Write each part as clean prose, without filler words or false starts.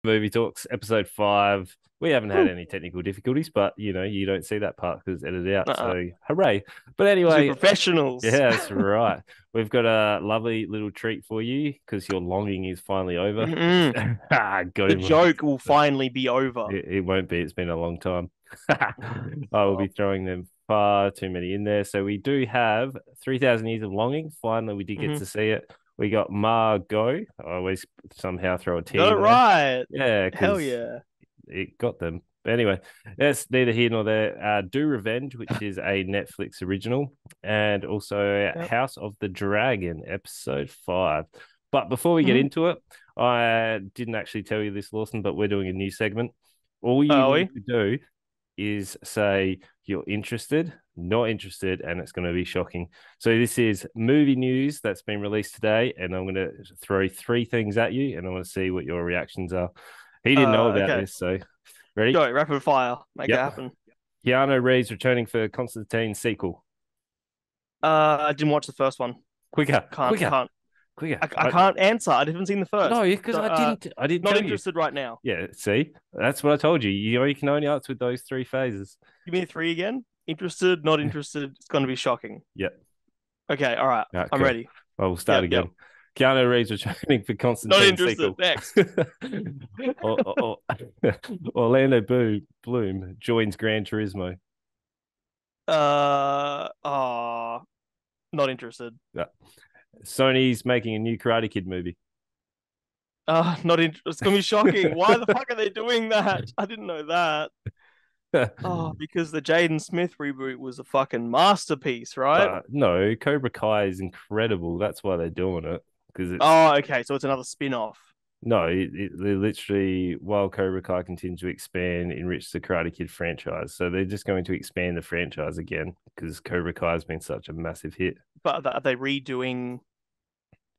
Movie Talks, episode 5. We haven't had Whew. any technical difficulties, but you don't see that part because it's edited out. Uh-uh. So hooray. But Because we're anyway, professionals. yeah, that's right. We've got a lovely little treat for you because your longing is finally over. Mm-mm. Go, The joke will finally be over. it won't be. It's been a long time. I will be Well, throwing them far too many in there. So we do have 3,000 Years of Longing. Finally, we did get mhm. to see it. We got Margaux. I always somehow throw a T Got it in there. right. Yeah, Hell because yeah. it got them. But anyway, that's neither here nor there. Do Revenge, which is a Netflix original, and also Yep. House of the Dragon, episode 5. But before we get Mhm. into it, I didn't actually tell you this, Lawson, but we're doing a new segment. All you Are need we? to do is say you're interested, not interested, and it's going to be shocking. So this is movie news that's been released today, and I'm going to throw 3 things at you, and I want to see what your reactions are. He didn't know about Okay. this, so ready? Go, rapid fire. Make it Yep. happen. Keanu Reeves returning for Constantine sequel. I didn't watch the first one. Quicker, Can't, quicker, can't. quicker. I can't answer. I haven't seen the first. No, because I didn't Not tell you. interested right now. Yeah, see, that's what I told you. You can only answer with those 3 phases. Give me three again. Interested, not interested. It's going to be shocking. Yep. Okay, all right. All right, I'm cool. ready. Well, we'll start Yep, yep. again. Keanu Reeves returning for Not Constantine interested. sequel. Next. or, Orlando Bloom joins Gran Turismo. Oh, not interested. Yeah. Sony's making a new Karate Kid movie. Not interested. It's gonna be shocking. Why the fuck are they doing that? I didn't know that. Oh, because the Jaden Smith reboot was a fucking masterpiece, right? But no, Cobra Kai is incredible. That's why they're doing it because it's Oh, okay. So it's another spin-off. no, they literally while Cobra Kai continues to expand, enrich the Karate Kid franchise. So they're just going to expand the franchise again because Cobra Kai has been such a massive hit. But are they redoing?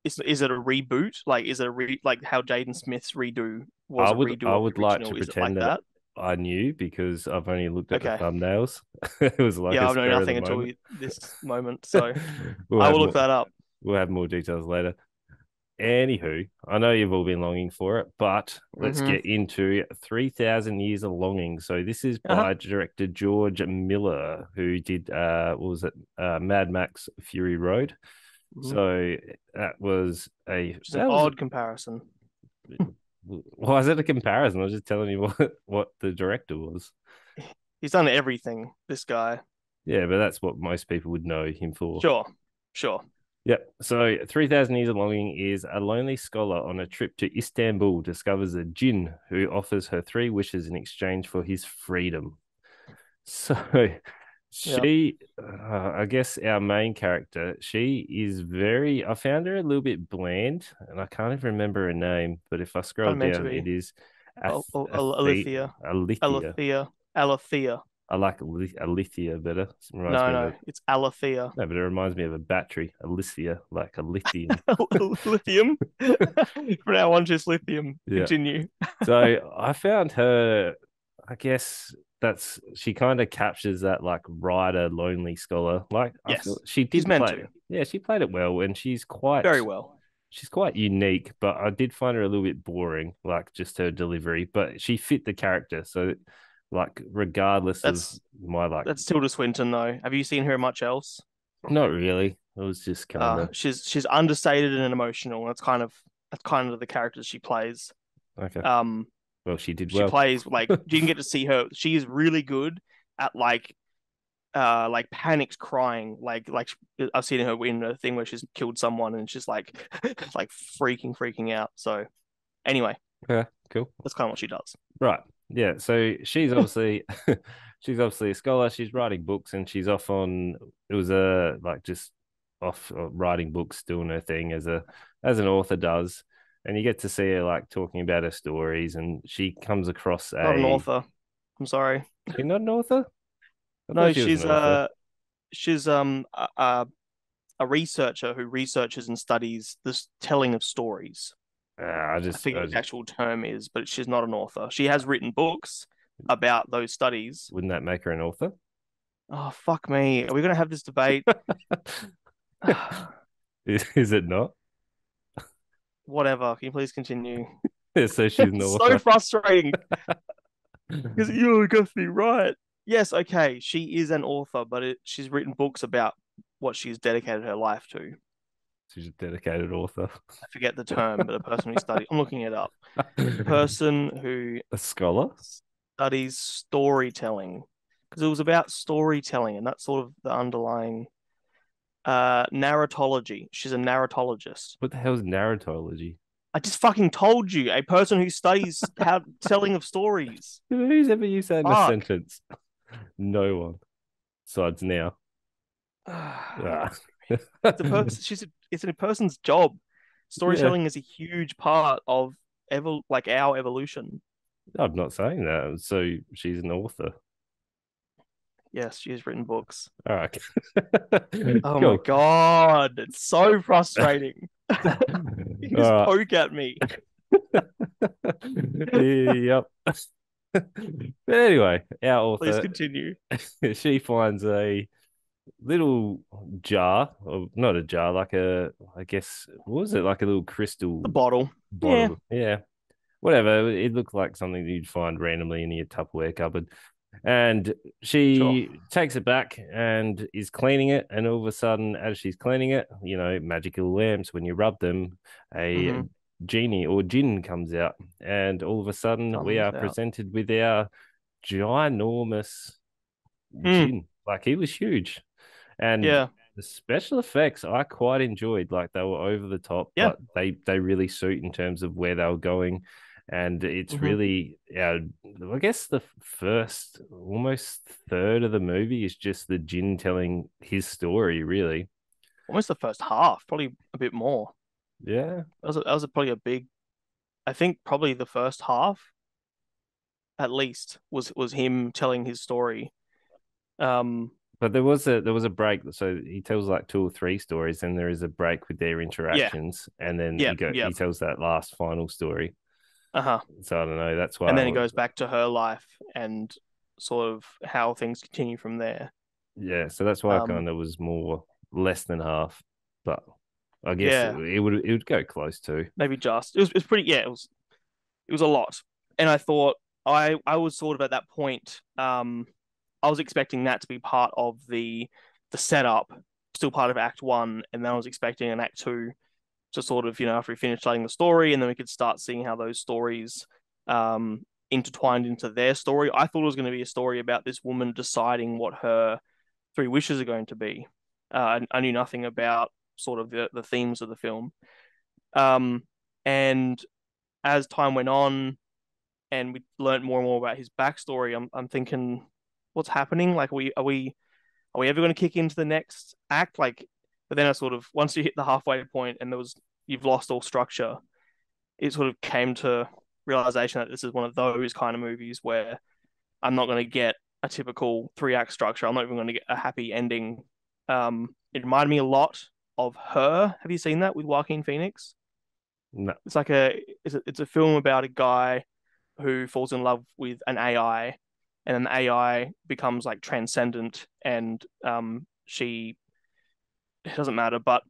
Is it a reboot? Like, is it like how Jaden Smith's redo was I a would redo I of the would like to original? Is it like pretend that that? I knew because I've only looked at the Okay. thumbnails. It was like a Yeah, I've known spur of the nothing until moment. this moment, so we'll I have will look more that up. we'll have more details later. Anywho, I know you've all been longing for it, but let's Mm-hmm. get into 3,000 Years of Longing. So this is Uh-huh. by director George Miller, who did what was it? Mad Max Fury Road. Mm-hmm. So Just an that was odd comparison. why is it a comparison? I was just telling you what the director was. He's done everything, this guy. Yeah, but that's what most people would know him for. Sure, sure. Yep. So 3,000 Years of Longing is a lonely scholar on a trip to Istanbul discovers a jinn who offers her 3 wishes in exchange for his freedom. So Yep. I guess our main character, she is I found her a little bit bland and I can't even remember her name, but if I scroll Kind of meant to down, be. it is Alethea. Alethea. Alethea. Alethea. I like Alethea better. It reminds No, me of no, it's Alethea. no, but it reminds me of a battery, a lithium, like a lithium. Lithium. From now on, just lithium. Yeah. Continue. So I found her, I guess she kind of captures that like writer, lonely scholar. Like I feel Yes, she she's did meant play, to. yeah, she played it well, and Very well. she's quite unique. But I did find her a little bit boring, like just her delivery. But she fit the character, so like regardless of That's my like, that's Tilda Swinton though. Have you seen her much else? not really. It was just kind of She's understated and emotional. That's kind of the character she plays. okay. Um, Well, she did she well. plays like you can get to see her. She is really good at like panics crying. Like I've seen her in a thing where she's killed someone and she's like like freaking out. So anyway, Yeah, cool. that's kind of what she does. Right. Yeah. So she's obviously she's obviously a scholar. She's writing books and she's off on it was a like just off writing books, doing her thing as an author does. And you get to see her like talking about her stories and she comes across Not an a author. I'm sorry. she's not an author? I thought No, she was an author. she's a researcher who researches and studies this telling of stories. I I forget the just actual term is, but she's not an author. She has written books about those studies. wouldn't that make her an author? Oh, fuck me. Are we going to have this debate? Is it not? Whatever. Can you please continue? So she's an It's so author. frustrating because you got me right. Yes, okay, she is an author, but she's written books about what she's dedicated her life to. She's a dedicated author. I forget the term, but a person who studies, I'm looking it up. A person who A scholar? studies storytelling, because it was about storytelling, and that's sort of the underlying narratology. She's a narratologist. What the hell is narratology? I just fucking told you, a person who studies how telling of stories. Who's ever used that in a Fuck. sentence? No one. Besides now. Ah. It's a person. It's a person's job. Yeah, Storytelling is a huge part of like our evolution. I'm not saying that. So she's an author. Yes, she has written books. All right. Oh my Cool. God, it's so frustrating. You All just right. poke at me. Yep. But anyway, our Please author, continue. she finds a little jar, or not a jar, like I guess, what was it? Like a little The crystal bottle. Yeah, bottle. Yeah, whatever. It looked like something that you'd find randomly in your Tupperware cupboard. And sure. she takes it back and is cleaning it. And all of a sudden, as she's cleaning it, magical lamps, when you rub them, a Mm-hmm. genie or jinn comes out. And all of a sudden, we Comes are out. presented with our ginormous Mm, jinn. Like he was huge. And yeah, the special effects I quite enjoyed. Like they were over the top, yeah. but they really suit in terms of where they were going. And it's Mm-hmm. really, I guess the first almost third of the movie is just the Jin telling his story, really. Almost the first half, probably a bit more. Yeah. Probably a big. I think probably the first half, at least, was him telling his story. Um, But there was a break. So he tells like two or three stories, and there is a break with their yeah, interactions, and then yep, he yep. tells that last final story. Uh-huh. So I don't know. That's And why then it goes back to her life and sort of how things continue from there. Yeah, so that's why I Um, kind of was more less than half, but I guess yeah, it would go close to. maybe just it was pretty. Yeah, it was a lot, and I thought I was sort of at that point. I was expecting that to be part of the setup, still part of Act One, and then I was expecting an Act Two to sort of after we finish telling the story, and then we could start seeing how those stories intertwined into their story. I thought it was going to be a story about this woman deciding what her three wishes are going to be. I knew nothing about sort of the themes of the film. Um, and as time went on, and we learned more and more about his backstory, I'm thinking, what's happening? Like, are we ever going to kick into the next act? Like, but then I sort of once you hit the halfway point and you've lost all structure, it sort of came to realization that this is one of those kind of movies where I'm not going to get a typical three-act structure. I'm not even going to get a happy ending. It reminded me a lot of Her. Have you seen that with Joaquin Phoenix? No, It's like it's a film about a guy who falls in love with an AI, and then the AI becomes like transcendent, and she it doesn't matter, but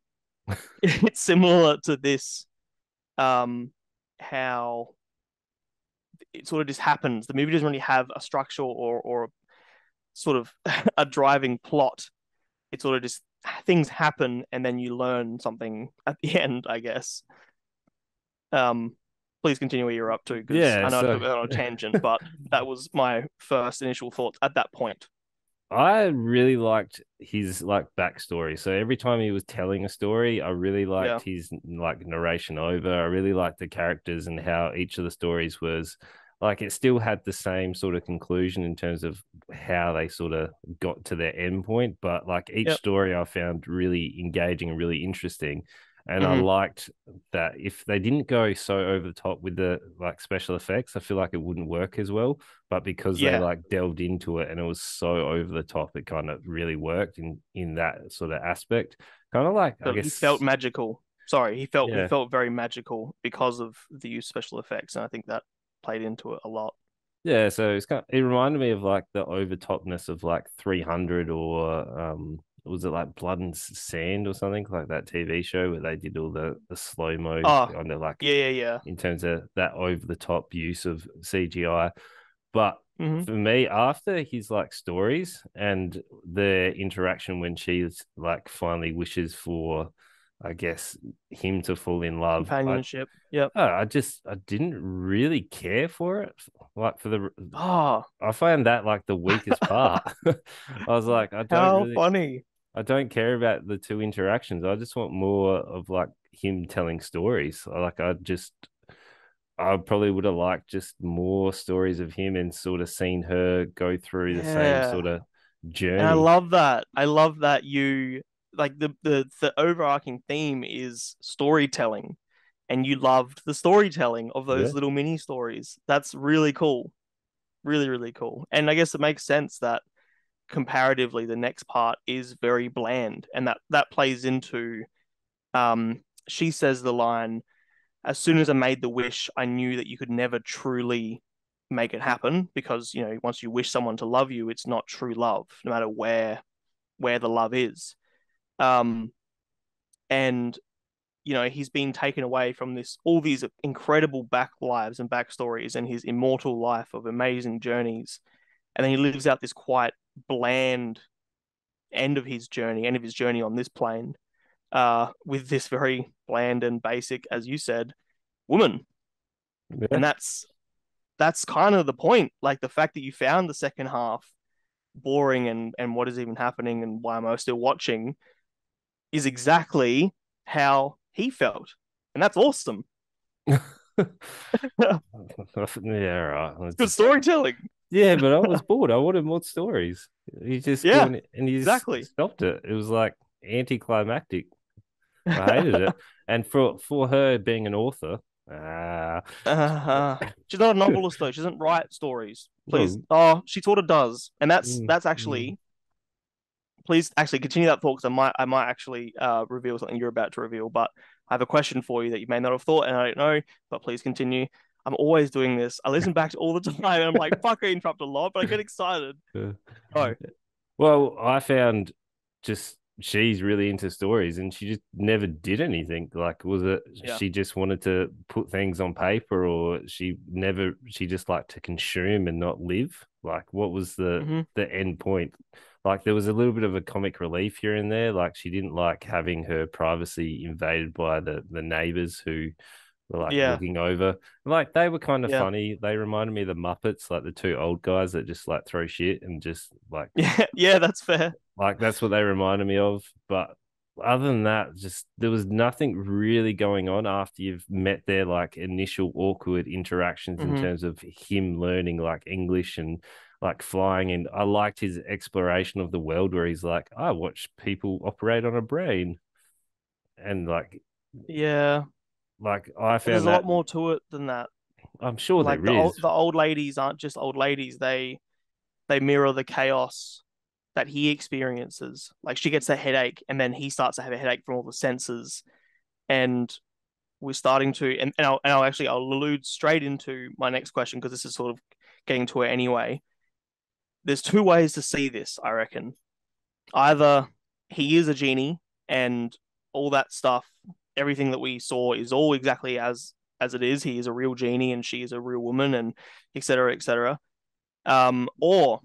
it's similar to this. How it sort of just happens. The movie doesn't really have a structure or sort of a driving plot. It sort of just things happen, and then you learn something at the end, I guess. Um, Please continue where you're up to, because yeah. I know I So took that on a tangent, but that was my first initial thoughts at that point. I really liked his like backstory. So every time he was telling a story, I really Yeah, liked his like narration over. I really liked the characters and how each of the stories was like it still had the same sort of conclusion in terms of how they sort of got to their end point. But like each yep. story I found really engaging and really interesting. And I Mm-hmm. liked that if they didn't go so over the top with the like special effects, I feel like it wouldn't work as well, but because they Yeah, like delved into it and it was so over the top, it kind of really worked in that sort of aspect. Kind of like I he felt guess magical. Sorry, he yeah. felt very magical because of the use of special effects, and I think that played into it a lot. So it reminded me of like the over topness of like 300 or was it like Blood and Sand or something like that TV show where they did all the slow mo Oh, on the like yeah, yeah, yeah. in terms of that over the top use of CGI. But Hmm. for me, after his like stories and the interaction when she's like finally wishes for, I guess, him to fall in love, Companionship. Yep. I didn't really care for it. Like for the Oh, I found that like the weakest part. I was like, how funny. I don't care about the two interactions. I just want more of like him telling stories. Like I probably would have liked just more stories of him and sort of seen her go through the same Yeah. sort of And I journey. love that. I love that you like the overarching theme is storytelling, and you loved the storytelling of Yeah. those little mini stories. That's really cool. Really, really cool. And I guess it makes sense that comparatively the next part is very bland, and that plays into she says the line, as soon as I made the wish, I knew that you could never truly make it happen because, once you wish someone to love you, it's not true love, no matter where the love is. Um, and he's been taken away from this all these incredible back lives and backstories and his immortal life of amazing journeys. And then he lives out this quite bland end of his journey on this plane, with this very bland and basic, as you said, woman. Yeah. And that's kind of the point. Like the fact that you found the second half boring and what is even happening and why am I still watching is exactly how he felt. And that's awesome. It's Yeah, right. I good just storytelling. yeah, but I was bored. I wanted more stories. He just Yeah, going and he just exactly. stopped it. It was like anticlimactic. I hated it. And for her being an author, ah, She's not a novelist though. She doesn't write stories. Please. well, Oh, she sort of does. And that's mm, that's mm, actually please actually continue that thought because I might actually reveal something you're about to reveal. But I have a question for you that you may not have thought, and I don't know. But please continue. I'm always doing this. I listen back to all the time, and I'm like, "Fuck, I interrupt a lot," but I get excited. uh, Oh, well, I found just she's really into stories and she just never did anything. Like, was it yeah. she just wanted to put things on paper or she just liked to consume and not live? Like, what was Hmm. the end point? Like, there was a little bit of a comic relief here and there. Like, she didn't like having her privacy invaded by the neighbors who were like Yeah. looking over. Like, they were kind of Yeah. funny. They reminded me of the Muppets, like the two old guys that just like throw shit and just Yeah. Yeah. That's fair. like that's what they reminded me of. But other than that, just there was nothing really going on after you've met their like initial awkward interactions in Hmm. terms of him learning like English and like flying. And I liked his exploration of the world where he's like, I watch people operate on a brain. And Yeah. like I But there's found a that lot more to it than that. I'm sure Like there the old is. the old ladies aren't just old ladies. They mirror the chaos that he experiences. Like she gets a headache, and then he starts to have a headache from all the senses, and we're starting to I'll allude straight into my next question because this is sort of getting to it anyway. There's two ways to see this, I reckon. Either he is a genie and all that stuff, everything that we saw is all exactly as it is. He is a real genie and she is a real woman and etc. etc. Or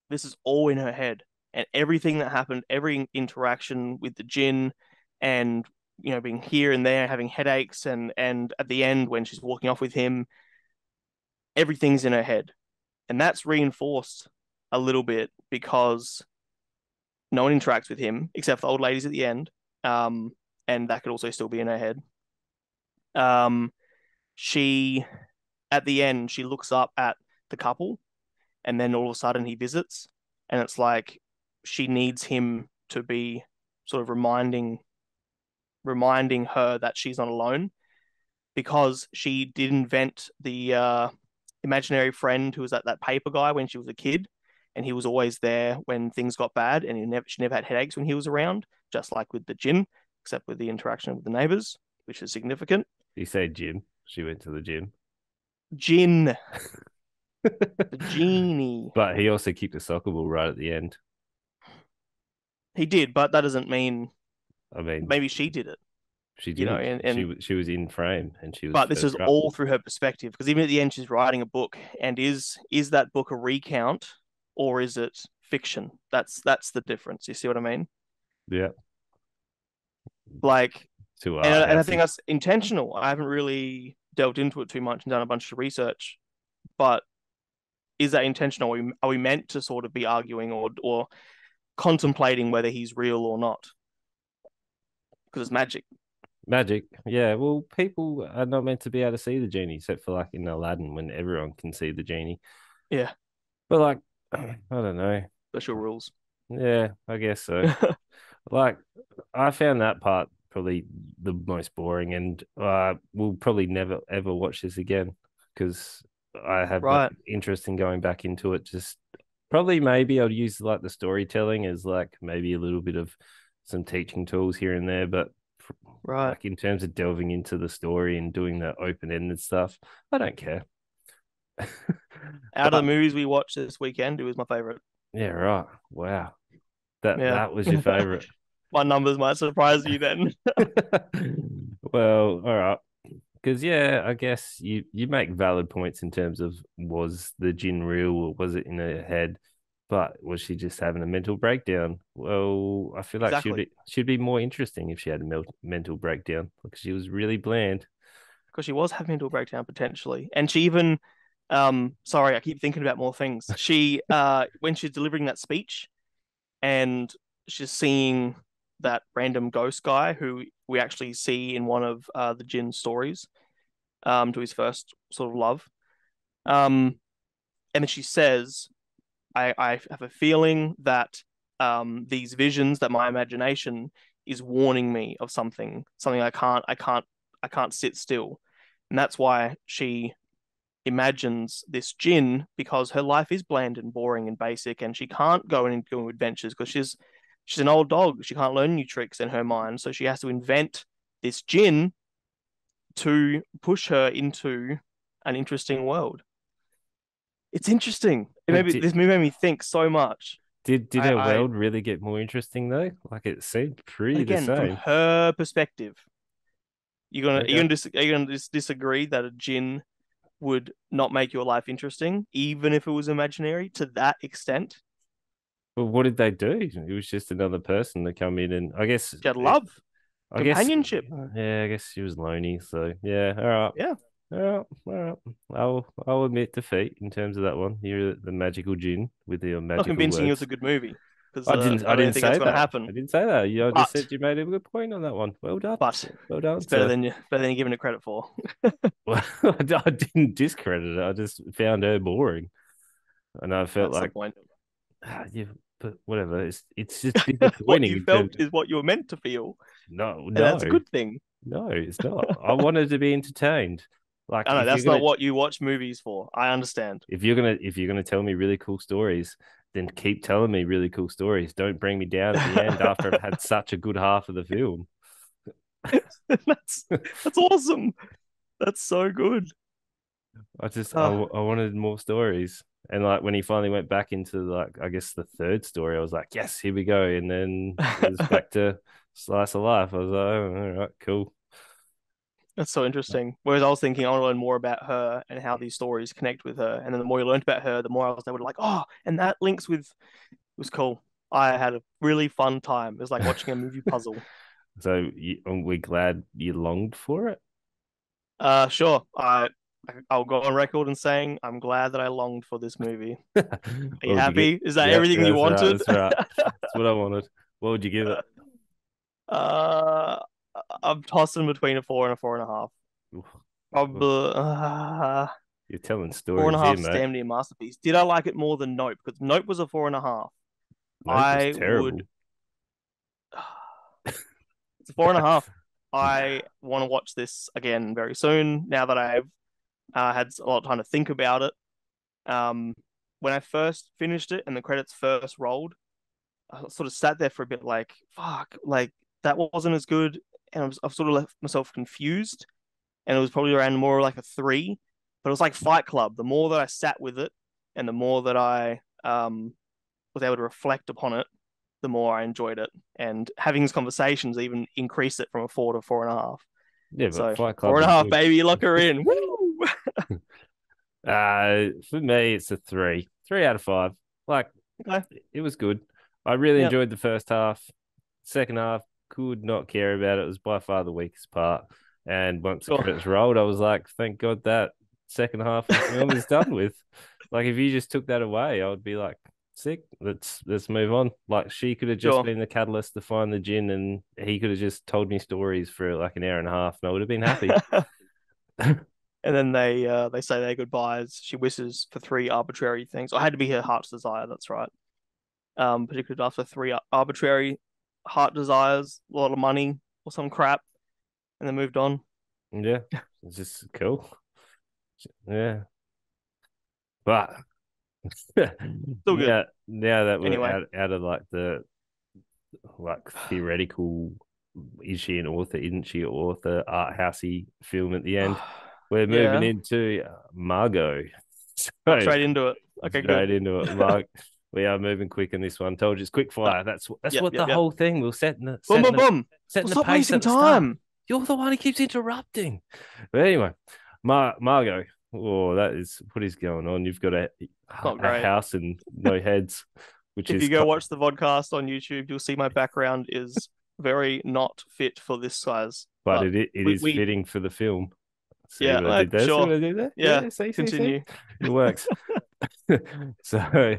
this is all in her head and everything that happened, every interaction with the jinn and being here and there having headaches and at the end when she's walking off with him, everything's in her head. And that's reinforced a little bit because no one interacts with him except for the old ladies at the end. Um, and that could also still be in her head. Um, she at the end she looks up at the couple and then all of a sudden he visits and it's like she needs him to be sort of reminding her that she's not alone because she did invent the imaginary friend who was that paper guy when she was a kid, and he was always there when things got bad, and she never had headaches when he was around, just like with the gym, except with the interaction with the neighbors, which is significant. You say gym. She went to the gym. Jin, the genie. But he also kicked a soccer ball right at the end. He did, but that doesn't mean I mean, maybe she did it, she you know, didn't. She was in frame and she was but this is further up. all through her perspective because even at the end she's writing a book, and is that book a recount or is it fiction? That's the difference. You see what I mean? Yeah, Like, to and I think housey. that's intentional. I haven't really delved into it too much and done a bunch of research, but is that intentional? Are we meant to sort of be arguing or contemplating whether he's real or not? Because it's magic. Magic, yeah. Well, people are not meant to be able to see the genie, except for like in Aladdin when everyone can see the genie. Yeah, But like, I don't know. special rules. Yeah, I guess so. Like, I found that part probably the most boring, and we'll probably never ever watch this again because I have no Right, interest in going back into it. Just probably maybe I'll use like the storytelling as like maybe a little bit of some teaching tools here and there, but right. like in terms of delving into the story and doing the open-ended stuff, I don't care. Out of the But movies we watched this weekend, it was my favorite. yeah, right. Wow. That Yeah. that was your favorite. My numbers might surprise you then. Well, all right. Because yeah, I guess you make valid points in terms of was the gin real or was it in her head? But was she just having a mental breakdown? Well, I feel like Exactly. she'd be more interesting if she had a mental breakdown because she was really bland. Because she was having a mental breakdown potentially. And she even sorry, I keep thinking about more things. She when she's delivering that speech and she's seeing that random ghost guy who we actually see in one of the Jin stories, to his first sort of love. Um, and then she says, I have a feeling that these visions that my imagination is warning me of something I can't sit still. And that's why she imagines this Jin because her life is bland and boring and basic, and she can't go and do adventures because she's an old dog. She can't learn new tricks in her mind, so she has to invent this Jin to push her into an interesting world. It's interesting. But This movie made me think so much. did her I world really get more interesting though? Like it seemed But pretty the again, from same. her perspective, Okay. are you gonna disagree that a Jin would not make your life interesting, even if it was imaginary to that extent? Well, what did they do? It was just another person to come in, and She had love, I guess, companionship. yeah, I guess she was lonely. So yeah, all right, Yeah, all right, all right. I'll admit defeat in terms of that one. You're the magical gin with your not magical convincing you it's a words. good movie because I I don't didn't think that's say going to that. happen. I didn't say that. You I just But said you made a good point on that one. Well done. but Well done, it's better sir. than you giving it credit for. Well, I didn't discredit it. I just found her boring, and I felt That's the like, point. yeah, but whatever. It's just What disappointing you in terms. felt is what you were meant to feel, No, and that's a no, good thing. no, it's not. I wanted to be entertained. Like I know that's not what you watch movies for. I understand. if you're gonna tell me really cool stories, then keep telling me really cool stories. Don't bring me down at the end after I've had such a good half of the film. that's that's awesome. That's so good. Uh, I wanted more stories. And like when he finally went back into like I guess the third story, I was like, yes, here we go. And then it was back to slice of life. I was like, oh, all right, cool. That's so interesting. Whereas I was thinking, I want to learn more about her and how these stories connect with her. And then the more you learned about her, the more I was able to like, oh, and that links with. It was cool. I had a really fun time. It was like watching a movie puzzle. So are we glad you longed for it? Sure. I'll go on record and saying I'm glad that I longed for this movie. Are What you would you get? happy? Is that Yeah, everything you that's right. wanted? That's right. That's what I wanted. What would you give it? uh, I'm tossing between a four and a four and a half. Oof. Probably You're telling four and a stories here, half mate. damn near masterpiece. Did I like it more than Nope? Because Nope was a four and a half. Nope was I would. terrible. It's a four and a half. I want to watch this again very soon. Now that I've had a lot of time to think about it. Um, when I first finished it and the credits first rolled, I sort of sat there for a bit, like, fuck, like that wasn't as good, and I've sort of left myself confused. And it was probably around more like a three, but it was like Fight Club. The more that I sat with it, and the more that I was able to reflect upon it, the more I enjoyed it. And having these conversations even increased it from a 4 to 4.5. Yeah, but So Fight four Club and a was half, good. baby, lock her in. Woo! For me, it's a three. 3 out of 5. Like Okay. it was good. I really Yep. enjoyed the first half. Second half, could not care about it. It was by far the weakest part. And once the Sure. credits rolled, I was like, thank God that second half of the film is done with. Like if you just took that away, I would be like, sick. Let's move on. Like she could have just Sure. been the catalyst to find the gin, and he could have just told me stories for like an hour and a half, and I would have been happy. And then they say their goodbyes. She wishes for three arbitrary things. I had to be her heart's desire. That's right. But she could ask for three arbitrary heart desires, a lot of money or some crap, and then moved on. Yeah, it's just cool. Yeah, but Still good. now that we're Anyway. out of like the like theoretical, is she an author, isn't she an author, art housey film at the end, we're moving Yeah. into Margaux. Oh, So straight into it. Okay, straight good. into it. Mark, we are moving quick in this one. Told you it's quick Uh, fire. That's yep, what yep, the yep. whole thing. We're setting the Boom, boom, boom. Well, setting the stop pace wasting at the start. time. You're the one who keeps interrupting. But anyway, Margot. Oh, that is what is going on. You've got Not a great. house and no heads, which If is you go watch the vodcast on YouTube, you'll see my background is very not fit for this size. but But it we, is we fitting for the film. See yeah, what I did there? See what sure. I did there? Yeah, Yeah, see. continue. It works. So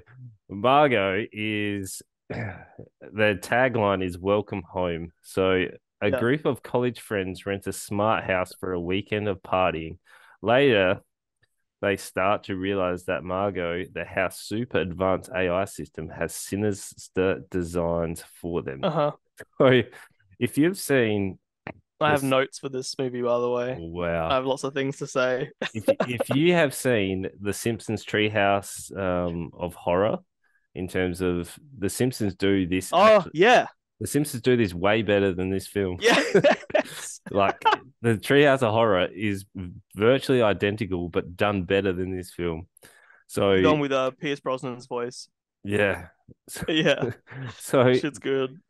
Margot is the tagline is welcome home. So a Yeah. group of college friends rent a smart house for a weekend of partying. Later, they start to realize that Margot, the house super advanced AI system, has sinister designs for them. Uh-huh. So if you've seen I have this, notes for this movie, by the way. I wow. have lots of things to say. If you have seen the Simpsons treehouse of horror, in terms of the Simpsons do this Oh, actually, yeah. the Simpsons do this way better than this film. Yeah. Like the treehouse of horror is virtually identical, but done better than this film. So Gone with Pierce Brosnan's voice. yeah, Yeah. so Shit's good.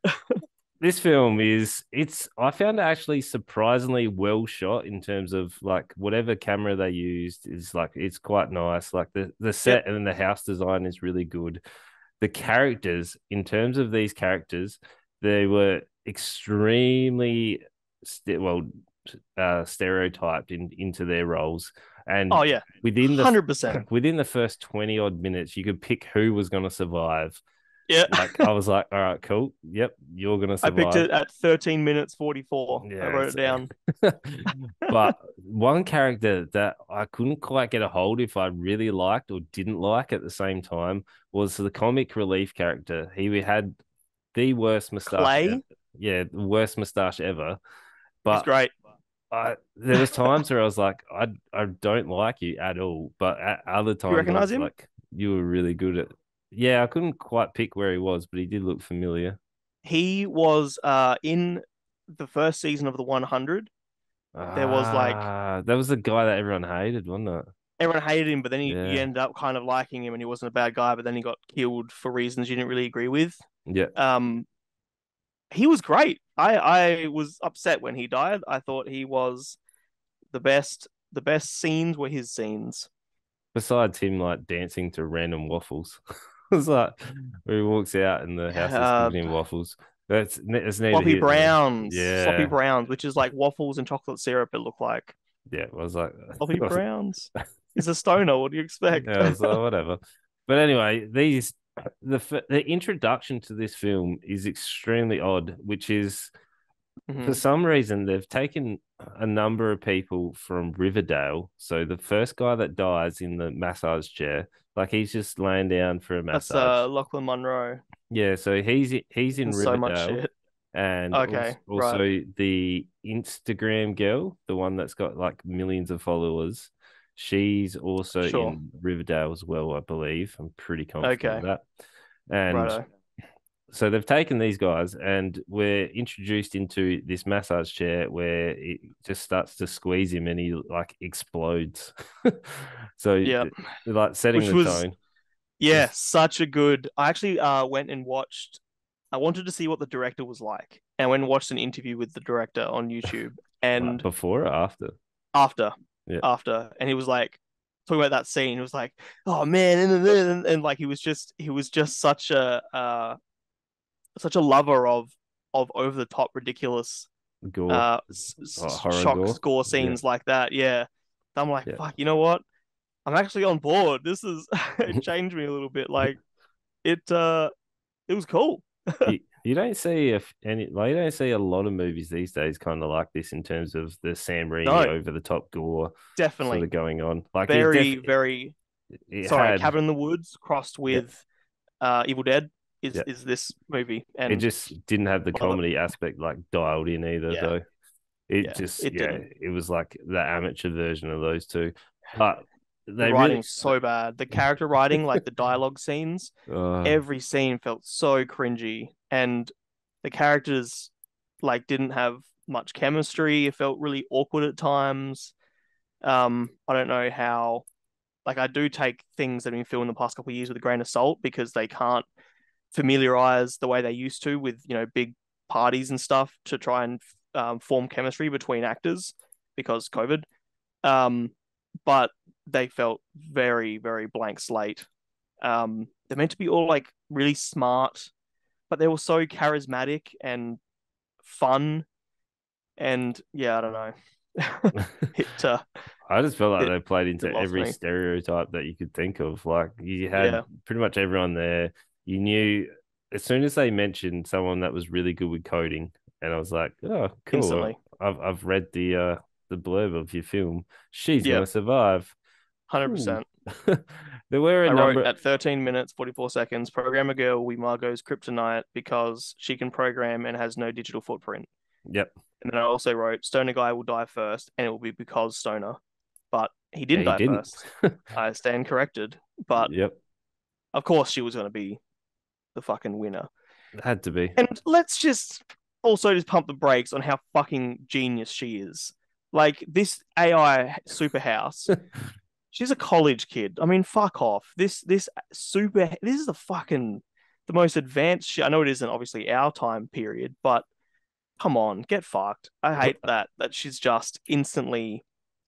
this film is it's I found it actually surprisingly well shot in terms of like whatever camera they used is like it's quite nice. Like the Yep. set and the house design is really good. The characters, in terms of these characters, they were extremely stereotyped into their roles. Oh, And yeah. within the 100%. within the first 20 odd minutes, you could pick who was going to survive. Yeah. Like I was like, all right, cool. Yep, you're gonna I picked survive. it at 13 minutes 44. I Yeah. wrote it down. But one character that I couldn't quite get a hold if I really liked or didn't like at the same time was the comic relief character. He had the worst mustache. Clay Yeah, the worst mustache ever. is But great. there was times where I was like, I don't like you at all. But at other You times I recognize was him? like, you were really good at. Yeah, I couldn't quite pick where he was, but he did look familiar. He was in the first season of the 100. There was like That was the guy that everyone hated, wasn't it? everyone hated him, but then you Yeah. ended up kind of liking him, and he wasn't a bad guy. But then he got killed for reasons you didn't really agree with. Yeah. Um, he was great. I was upset when he died. I thought he was the best. The best scenes were his scenes. Besides him like dancing to random waffles. It's like where he walks out and the house is Uh, giving him waffles. That's neither Sloppy here nor there. Browns, Sloppy Yeah. Browns, which is like waffles and chocolate syrup. It looked like Yeah. I was like, Sloppy I was, Browns. He's a stoner. What do you expect? yeah, I was like, whatever. But anyway, the introduction to this film is extremely odd, which is for Mhm. some reason they've taken a number of people from Riverdale. So the first guy that dies in the massage chair, like he's just laying down for a That's massage. Lachlan Monroe Yeah, so he's in and so much Riverdale, shit. and Okay, right. also the Instagram girl, the one that's got like millions of followers. She's also Sure. in Riverdale as well, I believe. I'm pretty confident of Okay, that. And righto. so they've taken these guys and we're introduced into this massage chair where it just starts to squeeze him and he like explodes. So Yeah, like setting which the was tone. yeah, Just such a good. I actually went and watched I wanted to see what the director was like, and I went and watched an interview with the director on YouTube. Like And before or after? after, Yeah. and he was like talking about that scene. He was like, "Oh man," and like he was just such a lover of over the top ridiculous Gore, horror shock gore. score Yeah. scenes like that. Yeah, I'm like, Yeah. fuck. You know what? I'm actually on board. This is it changed me a little bit. Like it was cool. You don't see if any like you don't see a lot of movies these days kind of like this in terms of the Sam Raimi No, over the top gore sort definitely of going on. Like very very it sorry. had Cabin in the Woods crossed yeah with Evil Dead yeah is this movie, it and just didn't have the love it. comedy aspect like dialed in either Yeah, though. It yeah, just it yeah didn't. it was like the amateur version of those two, but The they really writing's so bad. The character writing, like the dialogue scenes, uh every scene felt so cringy, and the characters like didn't have much chemistry. It felt really awkward at times. I don't know how. Like, I do take things that have been filmed in the past couple of years with a grain of salt because they can't familiarize the way they used to with big parties and stuff to try and form chemistry between actors because COVID. Um, but they felt very, very blank slate. They're meant to be all like really smart, but they were so charismatic and fun. And yeah, I don't know. it I just felt like it they played it into lost every me. stereotype that you could think of. Like you had Yeah, pretty much everyone there. You knew as soon as they mentioned someone that was really good with coding, and I was like, "Oh, cool! instantly. I've read the blurb of your film. She's Yeah, gonna survive." Cool. 100%. There were a I wrote number. at 13 minutes 44 seconds. Program a girl will be Margot's kryptonite because she can program and has no digital footprint. Yep. And then I also wrote Stoner guy will die first, and it will be because Stoner. But he Yeah, didn't he die didn't. first. I stand corrected. But Yep. of course, she was going to be the fucking winner. It had to be. And let's just also just pump the brakes on how fucking genius she is. Like this AI super house, she's a college kid. I mean, fuck off. This is the most advanced shit. I know it isn't obviously our time period, but come on, get fucked. I hate that she's just instantly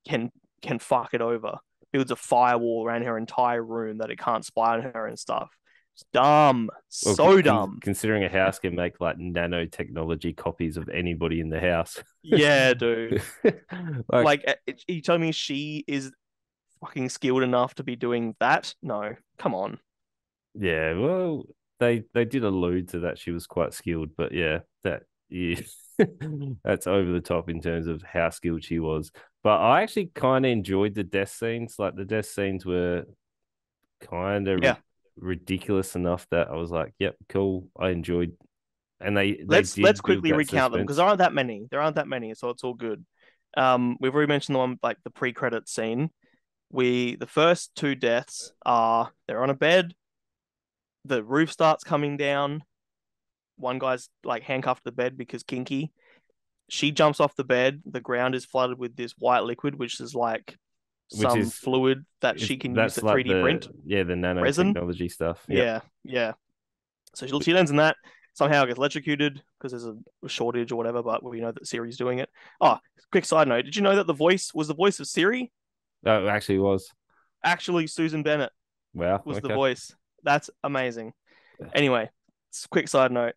can can fuck it over. Builds a firewall around her entire room that it can't spy on her and stuff. It's dumb. Well, So dumb. considering a house can make like nanotechnology copies of anybody in the house. Yeah, dude. Like, Like, you telling me she is fucking skilled enough to be doing that? No, come on. yeah, well, they did allude to that she was quite skilled, but yeah, that yeah, that's over the top in terms of how skilled she was. But I actually kind of enjoyed the death scenes. Like the death scenes were kind of Yeah, ridiculous enough that I was like, "Yep, cool." I enjoyed, and they let's did build quickly that recount them because suspense. there aren't that many. There aren't that many, so it's all good. We've already mentioned the one like the pre-credit scene. The first two deaths are they're on a bed, the roof starts coming down. One guy's like handcuffed to the bed because kinky. She jumps off the bed. The ground is flooded with this white liquid, which is like Which some fluid that she can use to that's like 3D the print yeah the resin. nanotechnology stuff. Yeah, Yeah, yeah. So she lands in that. Somehow gets electrocuted because there's a shortage or whatever, but we know that Siri's doing it. Oh, quick side note. Did you know that the voice was the voice of Siri? that actually was Actually, Susan Bennett wow. was the Okay, voice. That's amazing. Anyway, quick side note.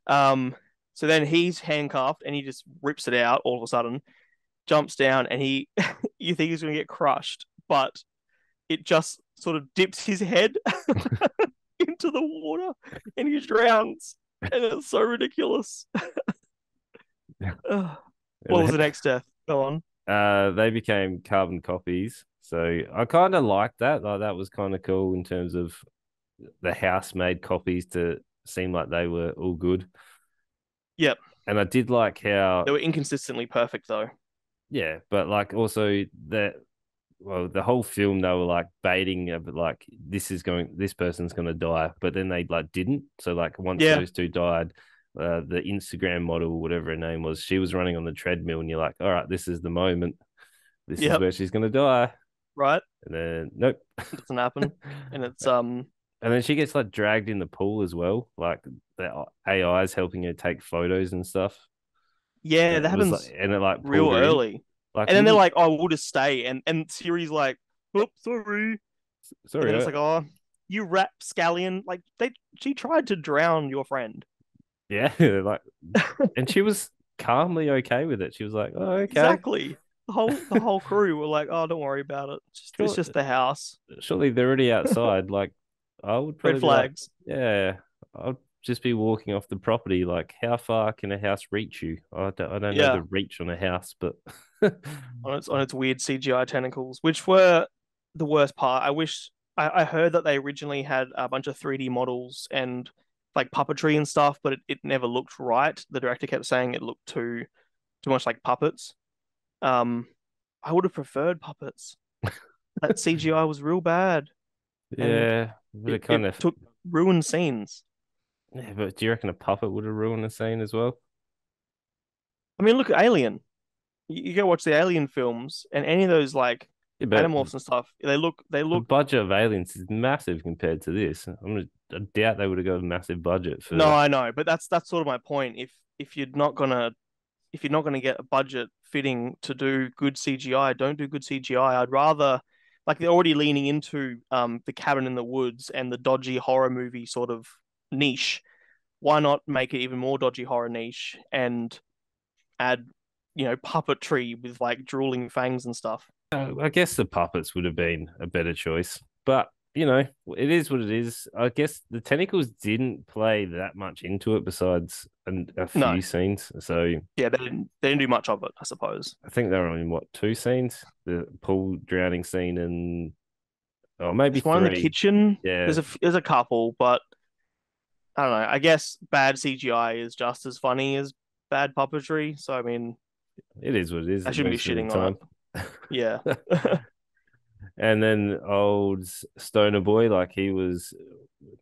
Um, so then he's handcuffed and he just rips it out all of a sudden, jumps down, and you think he's going to get crushed, but it just sort of dips his head into the water and he drowns. And it's so ridiculous. What was the next death? Go on. they became carbon copies. So I kind of liked that. Like that was kind of cool in terms of the house made copies to seem like they were all good. Yep. And I did like They how were inconsistently perfect, though. yeah, but like also that well, the whole film they were like baiting of like this person's gonna die, but then they like didn't. So like once Yeah. those two died, the Instagram model, whatever her name was, she was running on the treadmill, and you're like, all right, this is the moment. This is Yep. where she's gonna die. Right. And then nope. It doesn't happen. And it's And then she gets like dragged in the pool as well. Like the AI is helping her take photos and stuff. Yeah, It that was like, happens and it like pulled real her in. early. Like, And then they're wouldn't like, "Oh, we'll just stay." And Siri's like, "Oh, sorry." And sorry, then it's like, "Oh, you rapscallion!" Like she tried to drown your friend. yeah, like, and she was calmly okay with it. She was like, "Oh, okay." Exactly. The whole crew were like, "Oh, don't worry about it. It's Sure, just the house." surely they're already outside. Like, I would Red probably be like, flags. yeah, I'll just be walking off the property. Like, how far can a house reach you? I don't know the Yeah, reach on a house, but on its weird CGI tentacles, which were the worst part. I heard that they originally had a bunch of 3D models and like puppetry and stuff, but it never looked right. The director kept saying it looked too much like puppets. Um, I would have preferred puppets. That CGI was real bad, and yeah, but it, it it kind of, took ruined scenes. yeah, but do you reckon a puppet would have ruined the scene as well? I mean, look at Alien. You go watch the Alien films, and any of those like Yeah, but animorphs and stuff, they the look. budget of Aliens is massive compared to this. I doubt they would have got a massive budget No, for. I know, but that's sort of my point. If you're not gonna if you're not gonna get a budget fitting to do good CGI, don't do good CGI. I'd rather like they're already leaning into the cabin in the woods and the dodgy horror movie sort of niche. Why not make it even more dodgy horror niche and add, puppetry with like drooling fangs and stuff? I guess the puppets would have been a better choice, but you know, it is what it is. I guess the tentacles didn't play that much into it besides a No, few scenes. So yeah, they didn't do much of it, I suppose. I think they were only what, two scenes: the pool drowning scene and oh maybe There's one in the three. kitchen. Yeah, There's a couple, but I don't know. I guess bad CGI is just as funny as bad puppetry. So I mean, it is what it is I shouldn't be most of the shitting on it. time. Yeah. And then old Stoner boy, like he was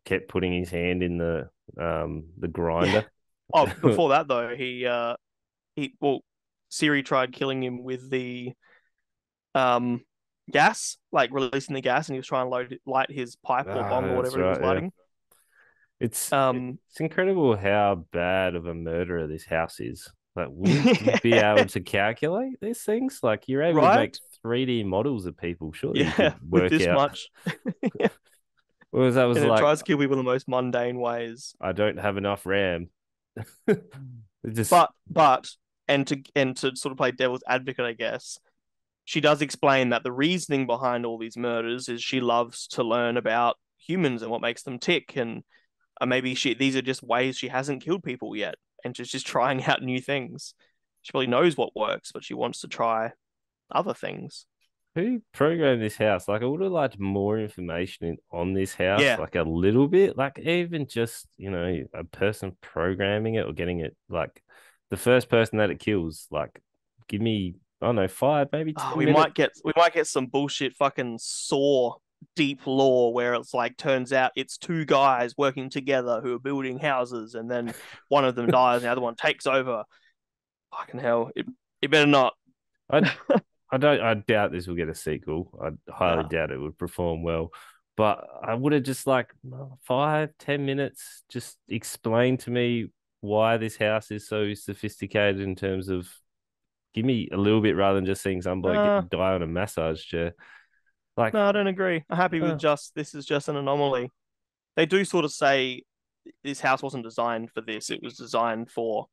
kept putting his hand in the Yeah. grinder. Oh, before that though, well, Siri tried killing him with the um gas, like releasing the gas, and he was trying to light his pipe or Ah, bong or that's whatever he was right. Yeah, lighting. it's Um, it's incredible how bad of a murderer this house is. Like, wouldn't you be able to calculate these things? Like, you're able to make right? 3D models of people. Surely you Yeah, could with work this out. much, Whereas I was and it like, tries to kill people in the most mundane ways. I don't have enough RAM. It just But and to sort of play devil's advocate, I guess she does explain that the reasoning behind all these murders is she loves to learn about humans and what makes them tick, and maybe these are just ways she hasn't killed people yet, and she's just trying out new things. She probably knows what works, but she wants to try other things. who programmed this house? Like, I would have liked more information on this house, Yeah, like a little bit, like even just, a person programming it or getting it, like the first person that it kills, like, give me, I don't know, 5, maybe oh, 10 we minutes. might get we might get some bullshit fucking Saw deep lore where it's like turns out it's two guys working together who are building houses, and then one of them dies and the other one takes over. Fucking hell, it better not. I, I doubt this will get a sequel. I highly Nah. doubt it would perform well. But I would have just like 5, 10 minutes, just explain to me why this house is so sophisticated in terms of give me a little bit rather than just seeing some bloke Uh, die on a massage chair. Like, no, I don't agree. I'm happy with uh, just this is just an anomaly. They do sort of say this house wasn't designed for this. It was designed for,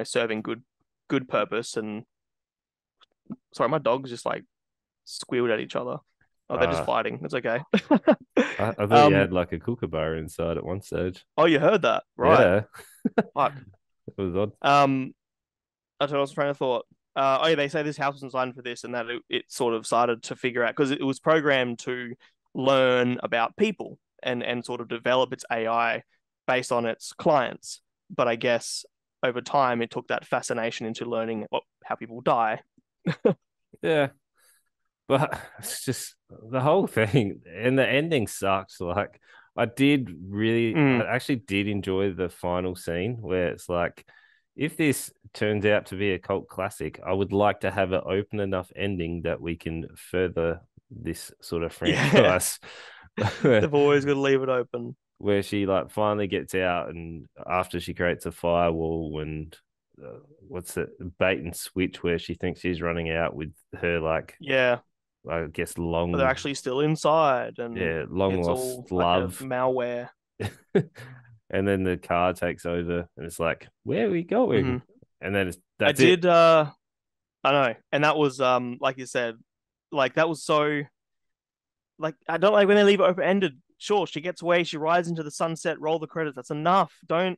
serving good purpose. And sorry, my dogs just like squealed at each other. Oh, they're just uh, fighting. It's okay. I thought you um, had like a kookaburra inside at one stage. oh, you heard that, right? Yeah, Fuck. it was odd. I was trying to thought. Oh yeah, they say this house was designed for this, and that it sort of started to figure out because it was programmed to learn about people and sort of develop its AI based on its clients. But I guess over time, it took that fascination into learning how people die. Yeah, but it's just the whole thing and the ending sucks. Like I Mm. actually did enjoy the final scene where it's like, if this turns out to be a cult classic, I would like to have an open enough ending that we can further this sort of Yeah, franchise. They've always got to leave it open. where she like finally gets out, and after she creates a firewall and what's it, bait and switch, where she thinks she's running out with her like, Yeah, I guess but they're long, actually still inside, and yeah, long it's lost all like a love. malware. And then the car takes over, and it's like, where are we going? Hmm. And then I that's it. did. I know, and that was like you said, like that was so like I don't like when they leave it open ended. Sure, she gets away, she rides into the sunset, roll the credits. That's enough. Don't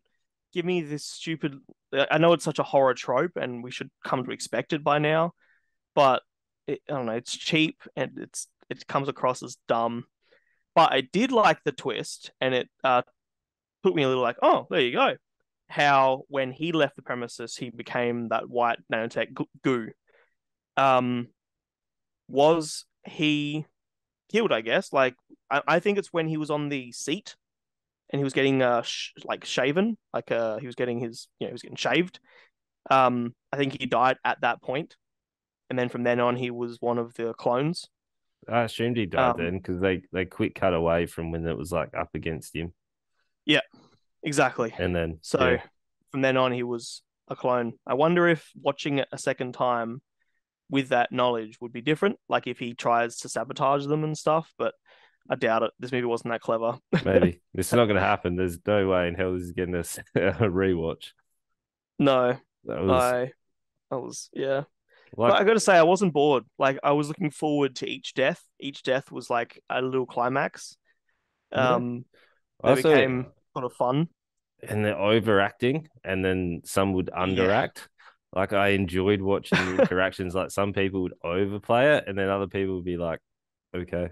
give me this stupid. I know it's such a horror trope, and we should come to expect it by now. But I don't know, it's cheap and it comes across as dumb. But I did like the twist, and it put me a little like, oh, there you go. How when he left the premises, he became that white nanotech goo. Um, was he killed? I guess. Like, I think it's when he was on the seat and he was getting like shaven, like he was getting his, he was getting shaved. I think he died at that point, and then from then on, he was one of the clones. I assumed he died Um, then because they quick cut away from when it was like up against him, yeah, exactly. and then So yeah, from then on, he was a clone. I wonder if watching it a second time with that knowledge would be different. Like if he tries to sabotage them and stuff, but I doubt it. This movie wasn't that clever. maybe it's not going to happen. There's no way in hell this is getting a rewatch. No, That was I I was yeah. But like, I got to say, I wasn't bored. Like I was looking forward to each death. Each death was like a little climax. yeah. Um, that Also, became sort of fun. and they're overacting, and then some would Yeah, underact. Like I enjoyed watching the interactions. Like some people would overplay it, and then other people would be like, okay.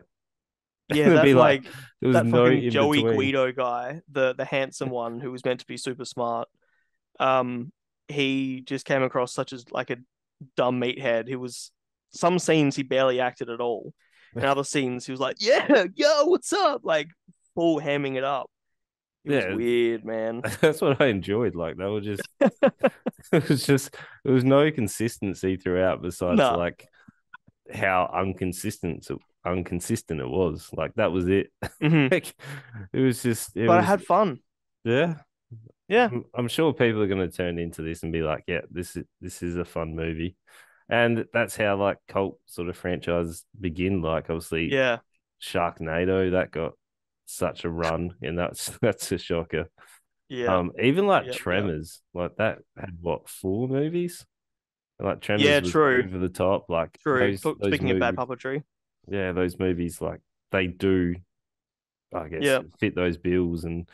yeah. It'd That be like like there was that no fucking in Joey between. Guido guy, the handsome one who was meant to be super smart. Um, he just came across such as like a dumb meathead. He was some scenes he barely acted at all, and other scenes he was like, "Yeah, yo, what's up?" Like full hamming it up. It was Yeah, weird, man. that's what I enjoyed. Like they were just it was just there was no consistency throughout besides Nah. like how inconsistent it was. Like that was it. Hmm. Like it was just it But I was had fun. yeah. Yeah, I'm sure people are going to turn into this and be like, yeah, this is a fun movie, and that's how like cult sort of franchises begin. Like obviously yeah, Sharknado that got such a run, and that's a shocker. yeah, Even like yeah, yeah. Tremors, like that had what, four movies? And, like Tremors Yeah, was true, over the top. Like true. those Speaking of bad movies, puppetry, yeah, those movies like they do, I guess, yeah, fit those bills. And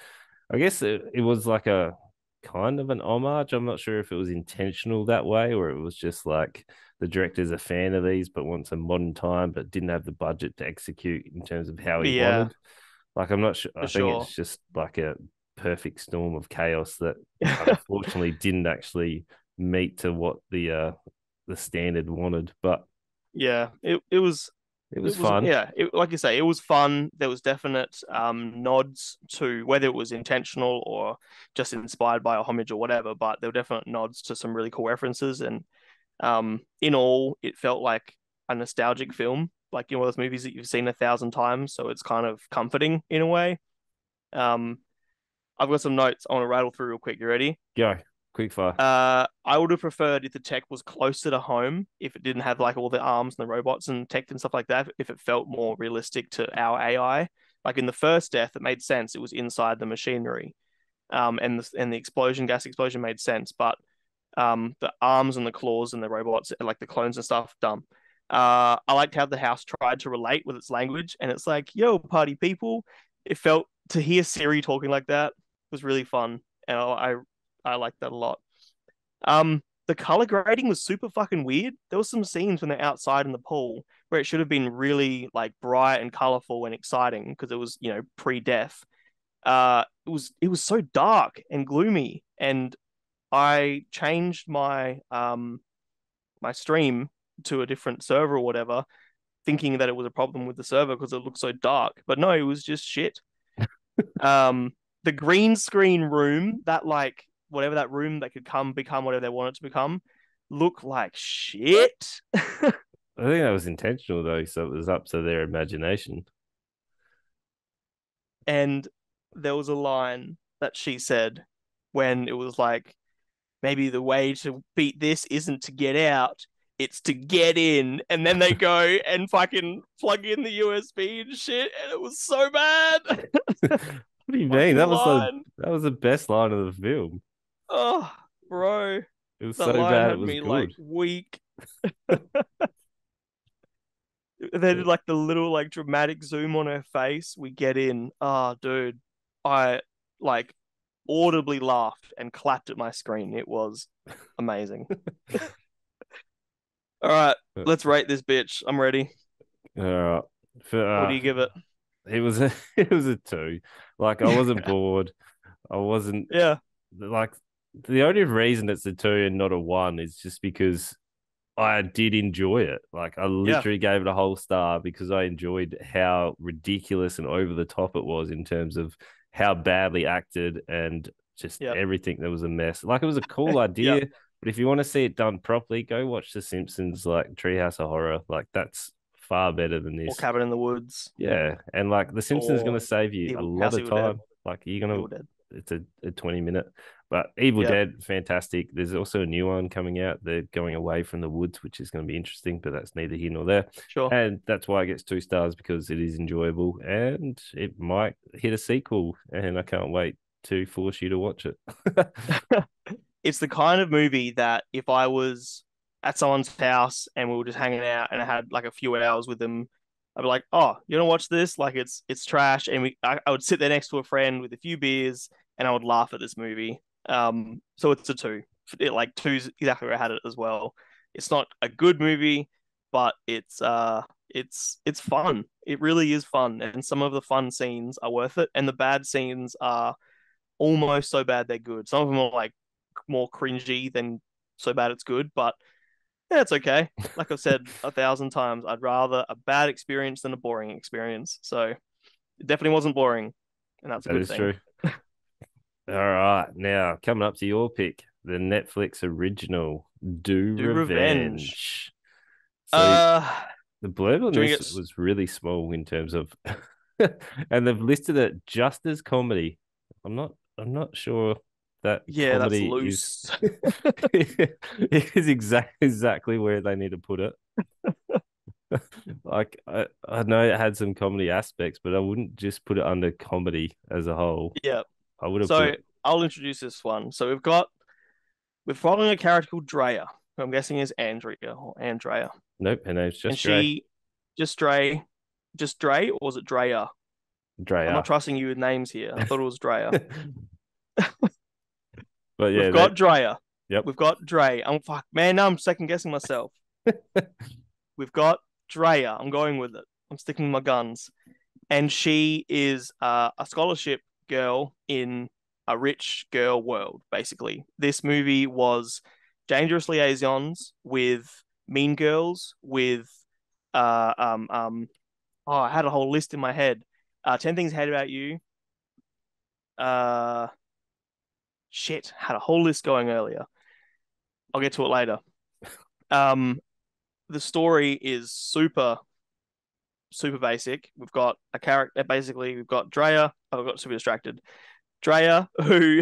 I guess it was like a kind of an homage. I'm not sure if it was intentional that way or it was just like the director's a fan of these but wants a modern time but didn't have the budget to execute in terms of how he yeah, wanted. Like I'm not sure. for I think sure. it's just like a perfect storm of chaos that unfortunately didn't actually meet to what the standard wanted. But Yeah, it was it was fun. yeah, like you say, it was fun. There was definite nods to whether it was intentional or just inspired by a homage or whatever, but there were definite nods to some really cool references. And in all, it felt like a nostalgic film, like one of those movies that you've seen 1,000 times, so it's kind of comforting in a way. Um, I've got some notes I want to rattle through real quick. You ready? Go quick fire. I would have preferred if the tech was closer to home, if it didn't have like all the arms and the robots and tech and stuff like that, if it felt more realistic to our AI. Like in the first death, it made sense. It was inside the machinery. And the explosion, gas explosion made sense, but the arms and the claws and the robots, like the clones and stuff, dumb. I liked how the house tried to relate with its language, and it's like, "Yo, party people." It felt to hear Siri talking like that was really fun, and I liked that a lot. The color grading was super fucking weird. There was some scenes when they're outside in the pool where it should have been really like bright and colorful and exciting because it was, pre-death. It was so dark and gloomy, and I changed my stream to a different server or whatever, thinking that it was a problem with the server because it looked so dark. But no, it was just shit. The green screen room, that like whatever that room that could come become whatever they want it to become, look like shit. I think that was intentional though, so it was up to their imagination. And there was a line that she said when it was like, maybe the way to beat this isn't to get out, it's to get in. And then they go and fucking plug in the USB and shit, and it was so bad. What do you mean? Fucking line. That was the best line of the film. Oh, bro, It was that so line bad it had was me like good. weak. They did like the little like dramatic zoom on her face. We get in. Ah, dude, I like audibly laughed and clapped at my screen. It was amazing. All right, let's rate this bitch. I'm ready. Uh, for, What do you give it? it was a it was a two. Like I wasn't bored. I wasn't Yeah, like the only reason it's a two and not a one is just because I did enjoy it. Like I yeah, literally gave it a whole star because I enjoyed how ridiculous and over the top it was in terms of how badly acted and just yep, everything that was a mess. Like it was a cool yep. idea, but if you want to see it done properly, go watch The Simpsons like Treehouse of Horror. Like that's far better than Or this. Cabin in the Woods, Yeah, and like The Simpsons is going or to save you a lot House of Evil Dead, time. Like you're gonna, Evil Dead. it's a 20 minute. But Evil Yep, Dead, fantastic. There's also a new one coming out. They're going away from the woods, which is going to be interesting, but that's neither here nor there. sure. And that's why it gets 2 stars because it is enjoyable and it might hit a sequel. And I can't wait to force you to watch it. It's the kind of movie that if I was at someone's house and we were just hanging out and I had like a few hours with them, I'd be like, "Oh, you want to watch this? Like it's trash." And I would sit there next to a friend with a few beers and I would laugh at this movie. So it's a two. Like two's exactly where I had it as well. It's not a good movie, but it's fun. It really is fun, and some of the fun scenes are worth it, and the bad scenes are almost so bad they're good. Some of them are like more cringy than so bad it's good, but yeah, it's okay. Like I've said 1,000 times, I'd rather a bad experience than a boring experience. So it definitely wasn't boring, and that's a That good is thing. true. All right, now coming up to your pick, the Netflix original Do Do Revenge. Revenge. So Uh, the blurb on do you this get? was really small in terms of, and they've listed it just as comedy. I'm not sure that Yeah, that's comedy is loose. is exactly where they need to put it. Like I know it had some comedy aspects, but I wouldn't just put it under comedy as a whole. Yeah. I would have put So it. I'll introduce this one. So we're following a character called Drea, who I'm guessing is Andrea or Andrea, Nope, her name's and just Dre. she just Dre, just Dre, or was it Drea? I'm not Drea. trusting you with names here. I thought it was Drea. But We've yeah, got that Drea. yep. We've got Dre. I'm fuck, man. Now I'm second guessing myself. We've got Drea. I'm going with it. I'm sticking with my guns. And she is a scholarship girl in a rich girl world, basically. This movie was Dangerous Liaisons with Mean Girls, with uh um um oh, I had a whole list in my head. 10 Things I Hate About You. Uh shit, had a whole list going earlier. I'll get to it later. Um the story is super basic. We've got a character basically, we've got Drea. Oh, I got super distracted. Drea, who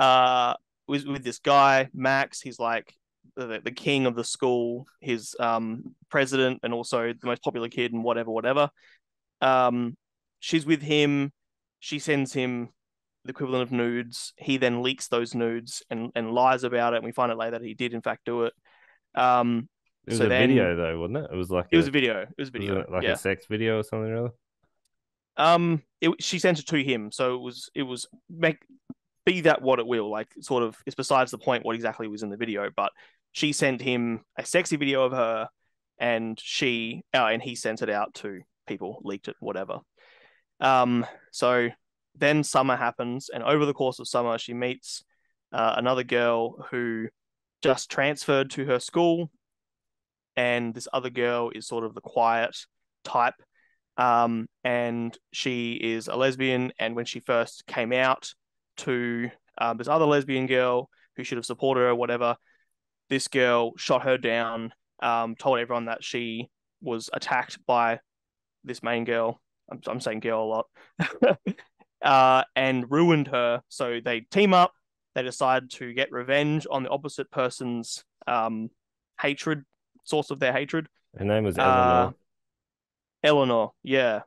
was with this guy, Max. He's like the king of the school, his president, and also the most popular kid and whatever. Um, she's with him. She sends him the equivalent of nudes. He then leaks those nudes and lies about it. And we find out later that he did in fact do it. Um, It was so a then video though, wasn't it? It was like it was a video. It was a was video. it like a Yeah. sex video or something or other? She sent it to him, so it was make be that what it will. Like, sort of, it's besides the point what exactly was in the video. But she sent him a sexy video of her, and he sent it out to people, leaked it, whatever. So then summer happens, and over the course of summer, she meets another girl who just transferred to her school, and this other girl is sort of the quiet type. And she is a lesbian. And when she first came out to this other lesbian girl who should have supported her or whatever, this girl shot her down, told everyone that she was attacked by this main girl. I'm saying girl a lot, and ruined her. So they team up. They decide to get revenge on the opposite person's hatred, source of their hatred. Her name was Uh, Eleanor. Eleanor, yeah.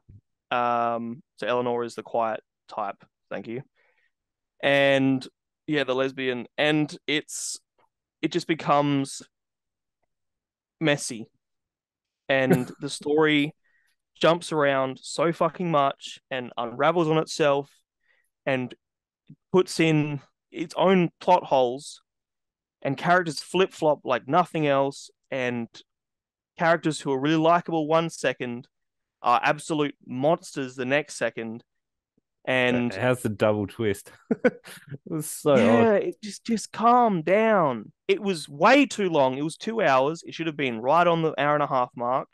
So Eleanor is the quiet type. Thank you. And yeah, the lesbian, and it just becomes messy, and the story jumps around so fucking much and unravels on itself and puts in its own plot holes, and characters flip flop like nothing else, and characters who are really likable 1 second are absolute monsters the next second. And How's the double twist? It was so odd. yeah, it just calm down. It was way too long. It was 2 hours. It should have been right on the hour and a half mark.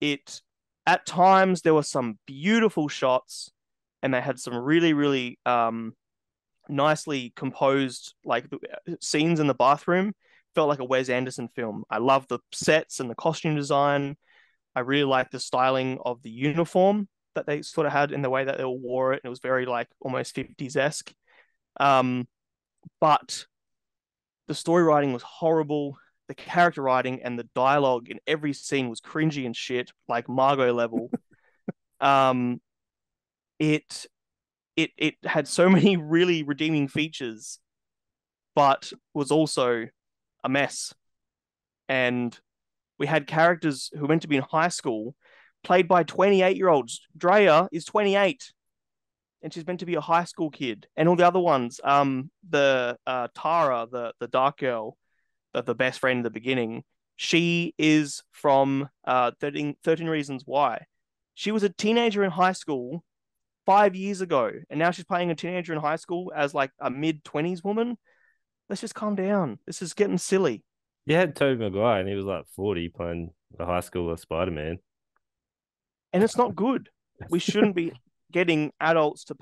It At times there were some beautiful shots, and they had some really, really nicely composed scenes in the bathroom. Felt like a Wes Anderson film. I love the sets and the costume design. I really like the styling of the uniform that they sort of had in the way that they all wore it. It was very like almost 50s esque. Um, but the story writing was horrible. The character writing and the dialogue in every scene was cringy and shit, like Margaux level. Um, it it had so many really redeeming features, but was also a mess. And we had characters who were meant to be in high school, played by 28-year-olds. Drea is 28, and she's meant to be a high school kid. And all the other ones, the Tara, the dark girl, the best friend in the beginning, she is from 13 Reasons Why. She was a teenager in high school 5 years ago, and now she's playing a teenager in high school as like a mid-20s woman. Let's just calm down. This is getting silly. You had Tobey Maguire, and he was like 40 playing the high schooler Spider Man. And it's not good. We shouldn't be getting adults to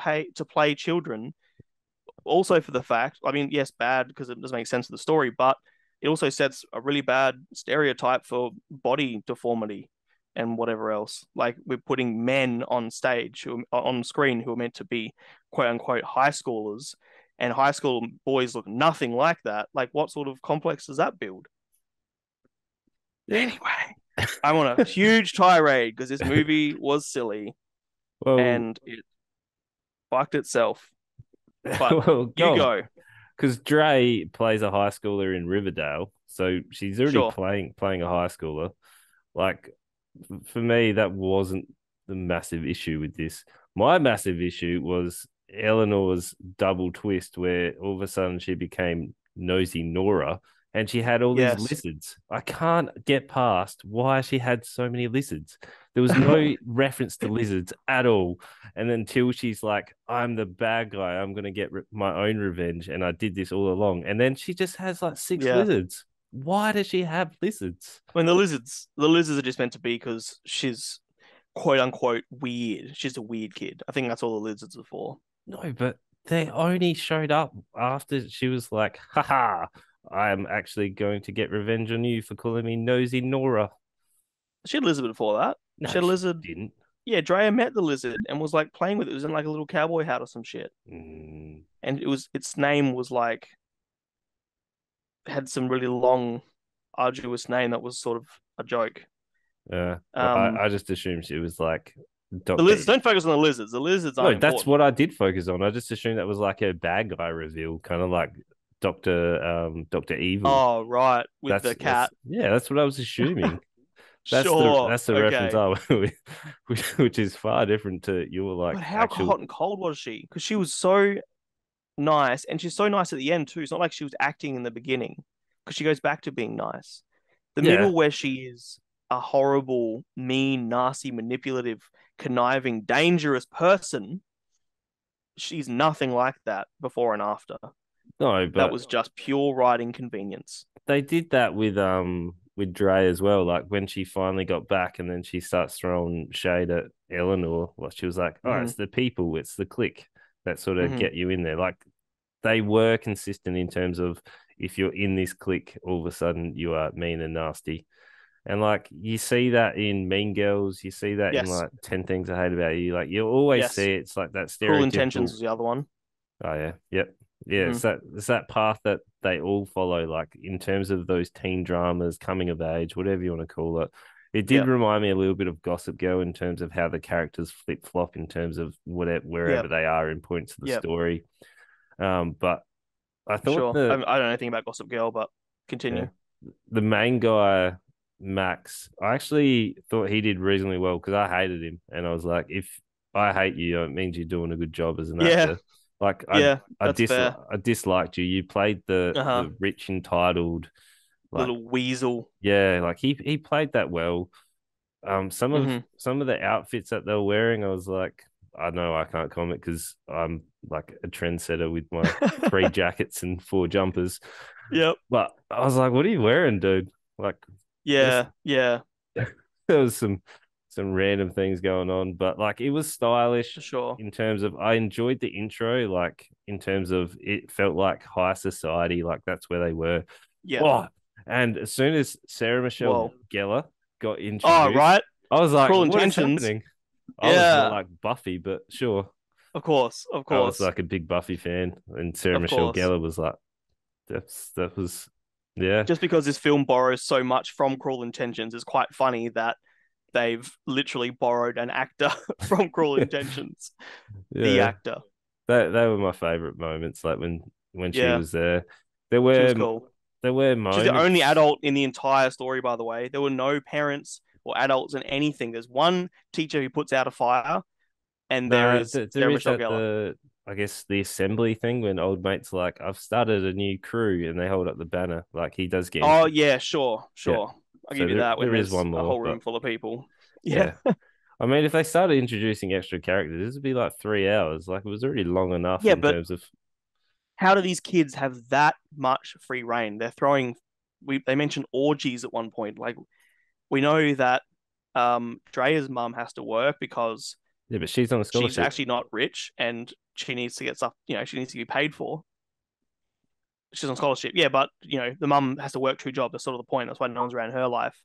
play children. Also, for the fact, I mean, yes, bad because it doesn't make sense to the story, but it also sets a really bad stereotype for body deformity and whatever else. Like we're putting men on stage who on screen who are meant to be quote unquote high schoolers, and high school boys look nothing like that. Like, what sort of complex does that build? Yeah. Anyway, I'm on a huge tirade because this movie was silly Well, and it fucked itself. But well, you go on. go. Because Dre plays a high schooler in Riverdale, so she's already Sure. playing a high schooler. Like for me, that wasn't the massive issue with this. My massive issue was Eleanor's double twist, where all of a sudden she became nosy Nora, and she had all these Yes. lizards. I can't get past why she had so many lizards. There was no reference to lizards at all. And until she's like, I'm the bad guy, I'm going to get my own revenge. And I did this all along. And then she just has like six Yeah. lizards. Why does she have lizards? When the lizards are just meant to be because she's quote unquote weird. She's a weird kid. I think that's all the lizards are for. No, but they only showed up after she was like, haha, I'm actually going to get revenge on you for calling me nosy Nora. She had a lizard before that. She No, had a she lizard. didn't. Yeah, Drea met the lizard and was like playing with it. It was in like a little cowboy hat or some shit. Mm, And its name was like had some really long, arduous name that was sort of a joke. yeah. Well, Um, I just assumed she was like the Doctor. lizards. Don't focus on the lizards. The lizards No, aren't that's important. what I did focus on. I just assumed that was like a bad guy reveal, kind of like Doctor Evil. Oh, right, with the That's cat. yeah, that's what I was assuming. Sure. That's the reference Okay. I which is far different to your But like how actual. hot and cold was she? Because she was so nice, and she's so nice at the end too. It's not like she was acting in the beginning, because she goes back to being nice. The Yeah. middle where she is a horrible, mean, nasty, manipulative, conniving, dangerous person, she's nothing like that before and after. No, That but was just pure writing convenience. they did that with Dre as well. Like when she finally got back and then she starts throwing shade at Eleanor, well, she was like, "Oh, Hmm. it's the people, it's the clique that sort of Hmm. get you in there." Like they were consistent in terms of if you're in this clique, all of a sudden you are mean and nasty. And like you see that in Mean Girls, you see that in Yes. like 10 Things I Hate About You. Like you always Yes. see it's like that Cruel Intentions stereotypical. was the other one. Oh yeah, yep, yeah. Hmm. It's that path that they all follow. Like in terms of those teen dramas, coming of age, whatever you want to call it. It did Yep. remind me a little bit of Gossip Girl in terms of how the characters flip flop in terms of whatever wherever Yep. they are in points of the Yep. story. But I thought Sure. I don't know anything about Gossip Girl, but yeah, continue. the main guy Max, I actually thought he did reasonably well because I hated him, and I was like, if I hate you, it means you're doing a good job as an Yeah. actor. Like Yeah. That's fair. I disliked you. You played Uh-huh. the rich entitled, like Little weasel. yeah, like he played that well. Hmm. Some of the outfits that they were wearing, I was like, I know I can't comment because I'm like a trendsetter with my three jackets and four jumpers. Yep. But I was like, what are you wearing, dude? Like, this Yeah. Yeah. there was some random things going on, but like it was stylish For sure. in terms of I enjoyed the intro, like in terms of it felt like high society, like that's where they were. Yep. Oh, and as soon as Sarah Michelle Whoa. Gellar got Oh, introduced, right. I was like, Cruel what is Intentions. happening? I was more Yeah. like Buffy, but sure. Of course. Of I was course. like a big Buffy fan, and Sarah Of Michelle course. Gellar was like, that was yeah. Just because this film borrows so much from Cruel Intentions is quite funny that they've literally borrowed an actor from Cruel Intentions. The Yeah, actor. that they were my favorite moments. Like when she Yeah. was there, there She were was cool. there were She's the only moments. adult in the entire story, by the way. There were no parents or adults in anything. There's one teacher who puts out a fire, and there No, is there Sarah is Michelle that Gellar. the I guess the assembly thing when old mates like I've started a new crew and they hold up the banner. Like he does get Oh into yeah, sure, yeah. sure. I'll So give you that when there is there's one a more, whole but room full of people. Yeah. yeah. I mean, if they started introducing extra characters, this would be like 3 hours. Like it was already long enough Yeah, in but terms of how do these kids have that much free reign? They're throwing they mentioned orgies at one point. Like we know that Drea's mum has to work because yeah, but she's on a she's scholarship. actually not rich and she needs to get stuff, she needs to be paid for. She's on scholarship. Yeah, but the mum has to work two jobs. That's sort of the point. That's why no one's around her life.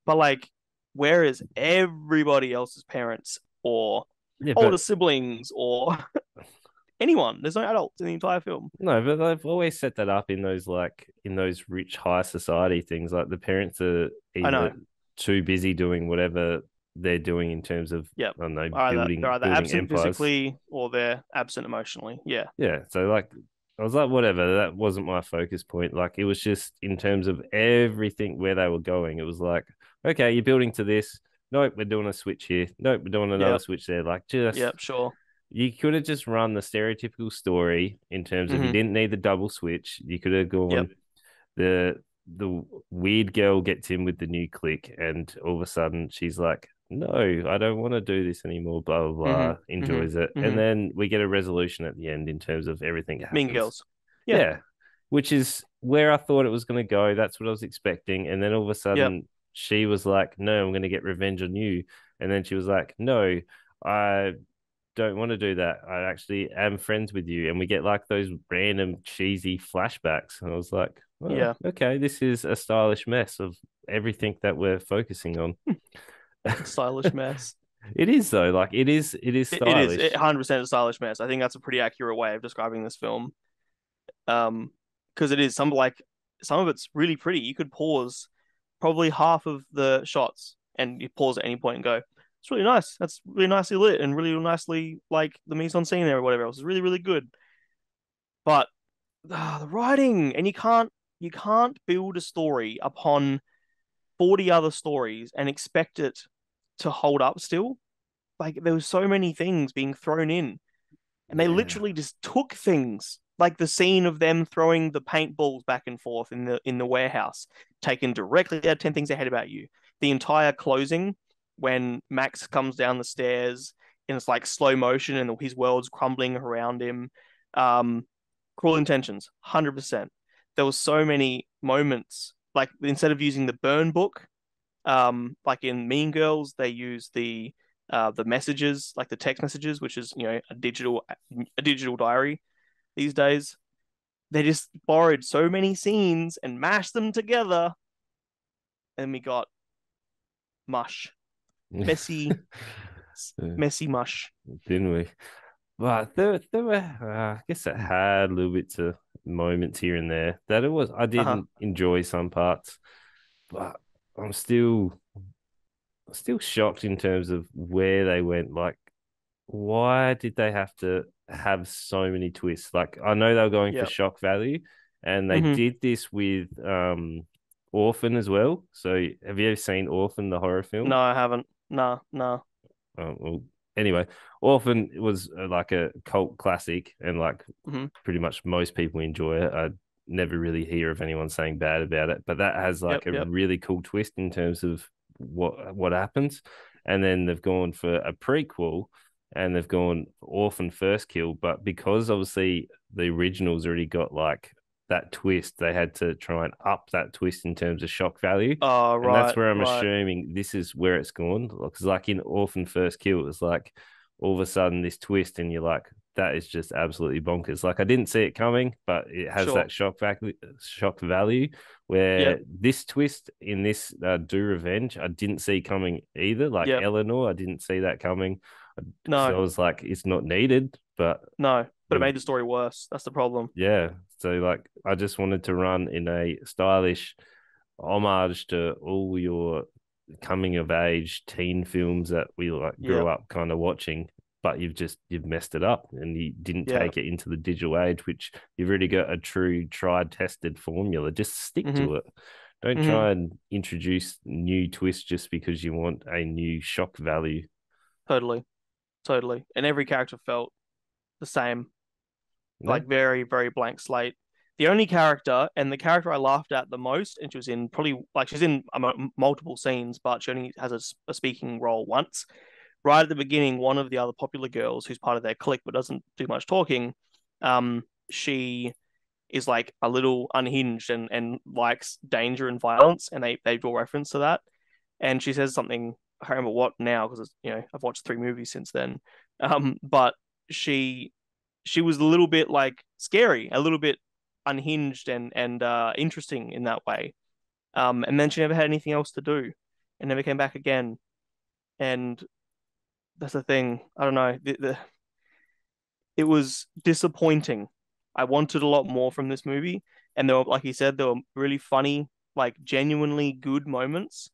But like, where is everybody else's parents or Yeah, older but siblings or anyone? There's no adults in the entire film. no, but they've always set that up in those like in those rich high society things. Like the parents are I either know. too busy doing whatever they're doing in terms of Yep. I don't know They're either building absent empires. physically or they're absent emotionally. Yeah. Yeah, so like I was like whatever. That wasn't my focus point. Like it was just in terms of everything where they were going. It was like okay, you're building to this. Nope, we're doing a switch here. Nope, we're doing another Yep. switch there. Like just Yep. Sure. you could have just run the stereotypical story in terms of you Hmm. didn't need the double switch. You could have Yep. gone the weird girl gets in with the new clique, and all of a sudden she's like, "No, I don't want to do this anymore." Blah blah Hmm. blah. Hmm. Enjoys it, and Hmm. then we get a resolution at the end in terms of everything that Mean happens. Girls. Yeah. Yeah, which is where I thought it was going to go. That's what I was expecting, and then all of a Yep. sudden she was like, "No, I'm going to get revenge on you," and then she was like, "No, I don't want to do that. I actually am friends with you." And we get like those random cheesy flashbacks. And I was like, oh, Yeah. okay, this is a stylish mess of everything that we're focusing on. Stylish mess. It is though, like it is It is stylish. 100% a stylish mess. I think that's a pretty accurate way of describing this film. Because it is some of it's really pretty. You could pause probably half of the shots and you pause at any point and go, it's really nice. That's really nicely lit and really nicely like the mise en scene there or whatever else is really, really good. But the writing and you can't build a story upon 40 other stories and expect it to hold up still. Like there was so many things being thrown in and they Yeah. literally just took things like the scene of them throwing the paintballs back and forth in the warehouse, taken directly out of 10 Things I Hate About You. The entire closing when Max comes down the stairs and it's like slow motion and his world's crumbling around him. Um, Cruel Intentions, 100%. There was so many moments like instead of using the burn book, like in Mean Girls, they use the messages, like the text messages, which is a digital diary these days. They just borrowed so many scenes and mashed them together, and we got mush, messy, messy mush. Didn't we? But there were, I guess it had little bits of moments here and there that it was. I Uh-huh. didn't enjoy some parts, but I'm still shocked in terms of where they went. Like, why did they have to have so many twists? Like, I know they were going for Yeah. shock value, and they Mm-hmm. did this with Orphan as well. So, have you ever seen Orphan, the horror film? No, I haven't. Nah, nah. Well, anyway, Orphan was like a cult classic, and like Mm-hmm. pretty much most people enjoy it. I never really hear of anyone saying bad about it, but that has Yep, like a yep. really cool twist in terms of what happens. And then they've gone for a prequel, and they've gone Orphan First Kill, but because obviously the originals already got like that twist, they had to try and up that twist in terms of shock value. Oh, And that's right, where I'm right. assuming this is where it's gone. Because like in Orphan First Kill, it was like all of a sudden this twist, and you're like, that is just absolutely bonkers. Like I didn't see it coming, but it has Sure. that shock value. Where Yep, this twist in this Do Revenge, I didn't see coming either. Like yep. Eleanor, I didn't see that coming because I No, was like, it's not needed. But no. But it we've made the story worse. That's the problem. yeah. So like, I just wanted to run in a stylish homage to all your coming of age teen films that we like grew Yep, up kind of watching, but you've messed it up and you didn't yep. take it into the digital age, which you've really got a true tried tested formula. Just stick Mm-hmm. to it. Don't Mm-hmm. try and introduce new twists just because you want a new shock value. Totally, totally. And every character felt the same, Yeah. like very, very blank slate. The only character, and the character I laughed at the most, and she was in probably like she's in multiple scenes, but she only has a speaking role once. Right at the beginning, one of the other popular girls who's part of their clique but doesn't do much talking, she is like a little unhinged and likes danger and violence, and they draw reference to that. And she says something, I can't remember what now because I've watched three movies since then. But she she was a little bit like scary, a little bit unhinged and interesting in that way. And then she never had anything else to do, and never came back again. And that's the thing. I don't know. It was disappointing. I wanted a lot more from this movie, and there were, like you said, there were really funny, like genuinely good moments,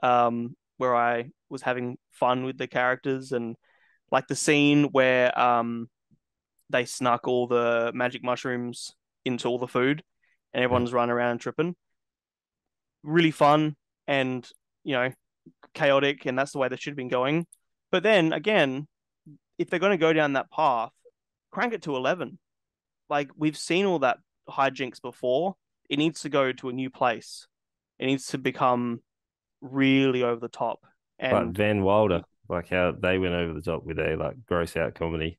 where I was having fun with the characters, and like the scene where they snuck all the magic mushrooms into all the food, and everyone's running around and tripping. Really fun and you know chaotic, and that's the way they should have been going. But then again, if they're going to go down that path, crank it to 11. Like we've seen all that hijinks before. It needs to go to a new place. It needs to become really over the top. Like And Van Wilder, like how they went over the top with a like gross out comedy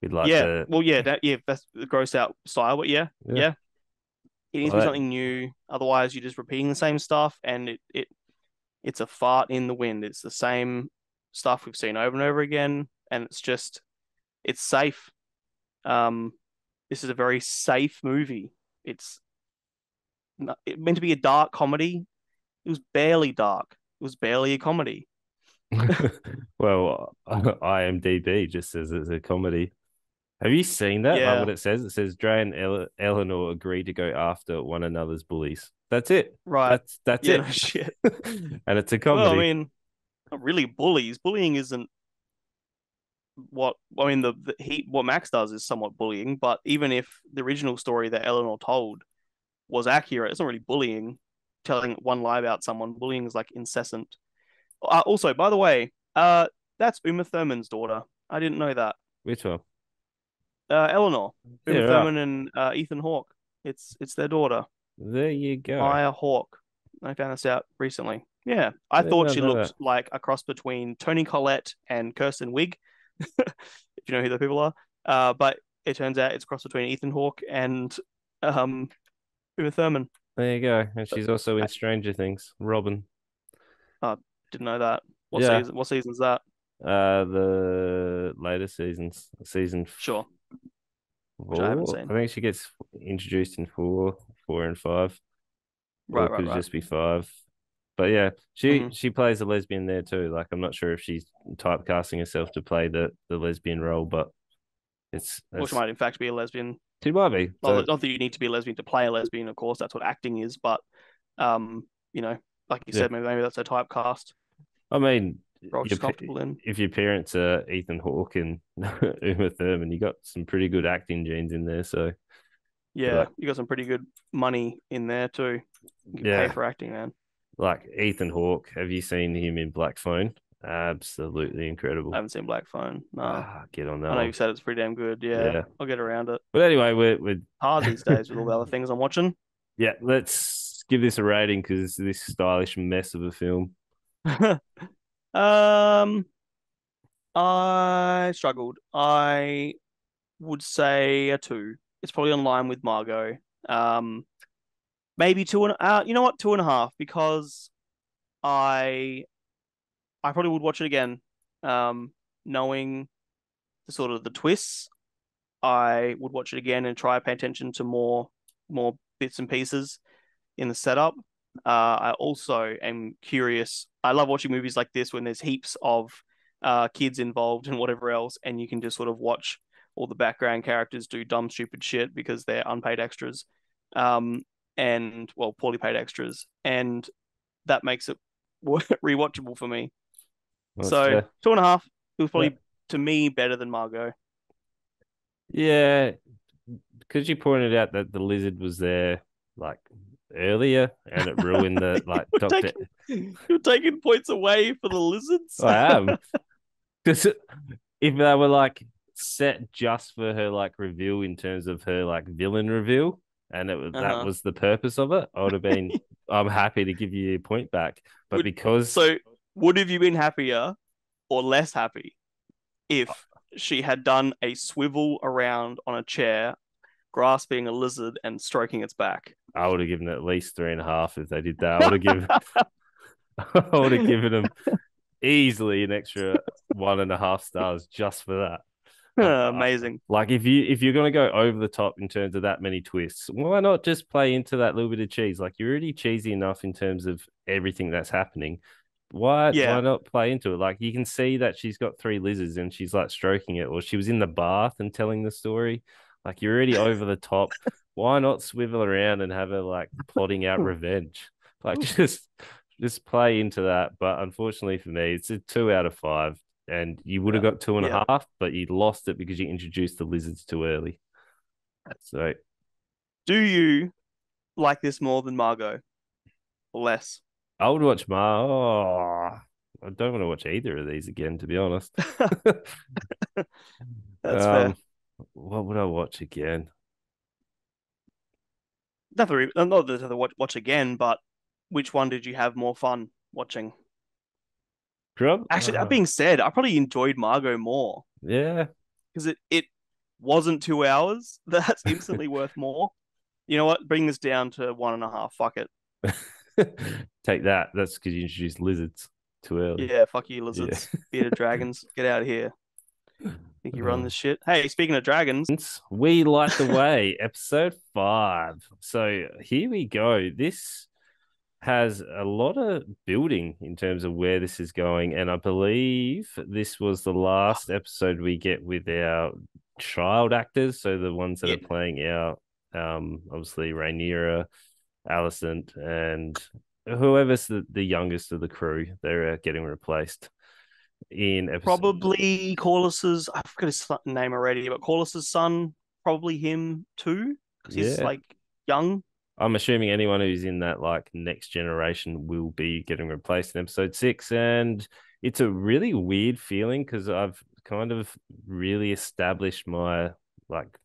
with like yeah, the well, yeah, that's the gross out style. But yeah, yeah. yeah, it needs Well, to be that something new. Otherwise, you're just repeating the same stuff, and it's a fart in the wind. It's the same stuff we've seen over and over again, and it's safe. Um, this is a very safe movie. It's it meant to be a dark comedy. It was barely dark. It was barely a comedy. well, IMDb just says it's a comedy. Have you seen that? Like what Yeah, it says? It says Dre and Eleanor agree to go after one another's bullies. That's it. right. That's Yeah, no it. shit. And it's a Well, I comedy. mean, not really bullies. Bullying isn't what I mean. What Max does is somewhat bullying, but even if the original story that Eleanor told was accurate, it's not really bullying. Telling one lie about someone, bullying is like incessant. Also, by the way, that's Uma Thurman's daughter. I didn't know that. Which one? Eleanor, Yeah, Uma right. Thurman and Ethan Hawke. It's their daughter, There you go. Maya Hawke. I found this out recently. Yeah, I I did thought not she know looked that. like a cross between Toni Collette and Kirsten Wiig, if you know who the people are. But it turns out it's a cross between Ethan Hawke and um, Uma Thurman. There you go. And But she's also in I Stranger Things. Robin. didn't know that. What Yeah. season? What season's that? The later seasons, season Sure, which I haven't four. I seen. think she gets introduced in four and five, or Right, it right, could right. just be five. But yeah, she Hmm. she plays a lesbian there too. Like I'm not sure if she's typecasting herself to play the lesbian role, but Or she it's might in fact be a lesbian. she might be. So Not that you need to be a lesbian to play a lesbian, of course, that's what acting is, but um, you know, like you yeah, said, maybe that's a typecast I mean, role she's comfortable in. if your parents are Ethan Hawke and Uma Thurman, you got some pretty good acting genes in there. So Yeah, like you got some pretty good money in there too. You can pay yeah, for acting, man. like Ethan Hawke. Have you seen him in Black Phone? Absolutely I incredible. haven't seen Black Phone. Nah. Ah, get on that I know one. you've said it's pretty damn good. Yeah, Yeah. I'll get around it. But anyway, we're Hard these days with all the other things I'm watching. yeah, let's give this a rating because it's this stylish mess of a film. Um, I struggled. I would say a two. It's probably on line with Margaux. Um, maybe two and you know what, two and a half because I I probably would watch it again. Knowing the sort of the twists, I would watch it again and try to pay attention to more bits and pieces in the setup. I also am curious. I love watching movies like this when there's heaps of kids involved and whatever else, and you can just sort of watch all the background characters do dumb, stupid shit because they're unpaid extras, um, and well, poorly paid extras, and that makes it rewatchable for me. Well, that's So fair. two and a half. It was Yeah. probably to me better than Margaux. Yeah, because you pointed out that the lizard was there like earlier and it ruined the like You're Doctor. you're taking points away for the lizards. I am because if they were like set just for her like reveal in terms of her like villain reveal, and that Uh-huh. was the purpose of it, I would have been. I'm happy to give you a point back, but Would because so would have you been happier or less happy if she had done a swivel around on a chair, grasping a lizard and stroking its back? I would have given it at least 3.5 if they did that. I would have given I would have given them easily an extra 1.5 stars just for that. Amazing. Like if you're gonna go over the top in terms of that many twists, why not just play into that little bit of cheese? Like you're already cheesy enough in terms of everything that's happening. Why Yeah. not play into it? Like you can see that she's got three lizards and she's like stroking it, or she was in the bath and telling the story. Like you're already over the top. Why not swivel around and have her like plotting out revenge? Like just play into that. But unfortunately for me, it's a 2 out of 5 and you would have Yeah. got two and Yeah. a half, but you lost it because you introduced the lizards too early. So Do you like this more than Margot or less? I would watch Oh, I don't want to watch either of these again, to be honest. That's fair. um, what would I watch again? Not that to watch again, but which one did you have more fun watching? Prob Actually, that being said, I probably enjoyed Margot more yeah. because it wasn't 2 hours. That's instantly worth more. You know what? Bring this down to one and a half. Fuck it. Take that. That's because you introduced lizards too early. Yeah, fuck you, Yeah. lizards. Bearded dragons. Get out of here. Think you run Uh, this shit? Hey, speaking of dragons, we light the way, episode 5. So here we go. This has a lot of building in terms of where this is going. And I believe this was the last episode we get with our child actors. So the ones that yeah, are playing our, obviously Rhaenyra, Alicent, and whoever's the youngest of the crew, they're getting replaced in episode. probably Corliss's. I forgot his name already, but Corliss's son, probably him too, because he's Yeah. like young. I'm assuming anyone who's in that like next generation will be getting replaced in episode 6. And it's a really weird feeling because I've kind of really established my like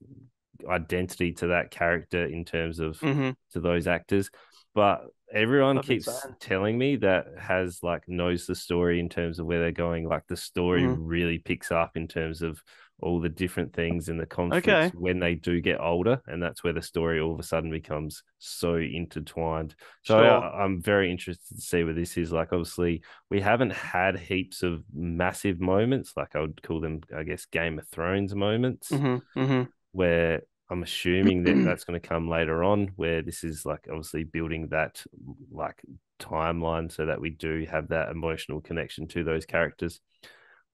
identity to that character in terms of Mm-hmm. to those actors. But everyone I've been keeps saying. telling me that has like knows the story in terms of where they're going. Like the story Mm-hmm. really picks up in terms of all the different things and the conflicts Okay, when they do get older, and that's where the story all of a sudden becomes so intertwined. So sure. I'm very interested to see where this is. Like, obviously, we haven't had heaps of massive moments, like I would call them, I guess, Game of Thrones moments, Mm-hmm. Mm-hmm. where I'm assuming that that's going to come later on, where this is like obviously building that like timeline so that we do have that emotional connection to those characters.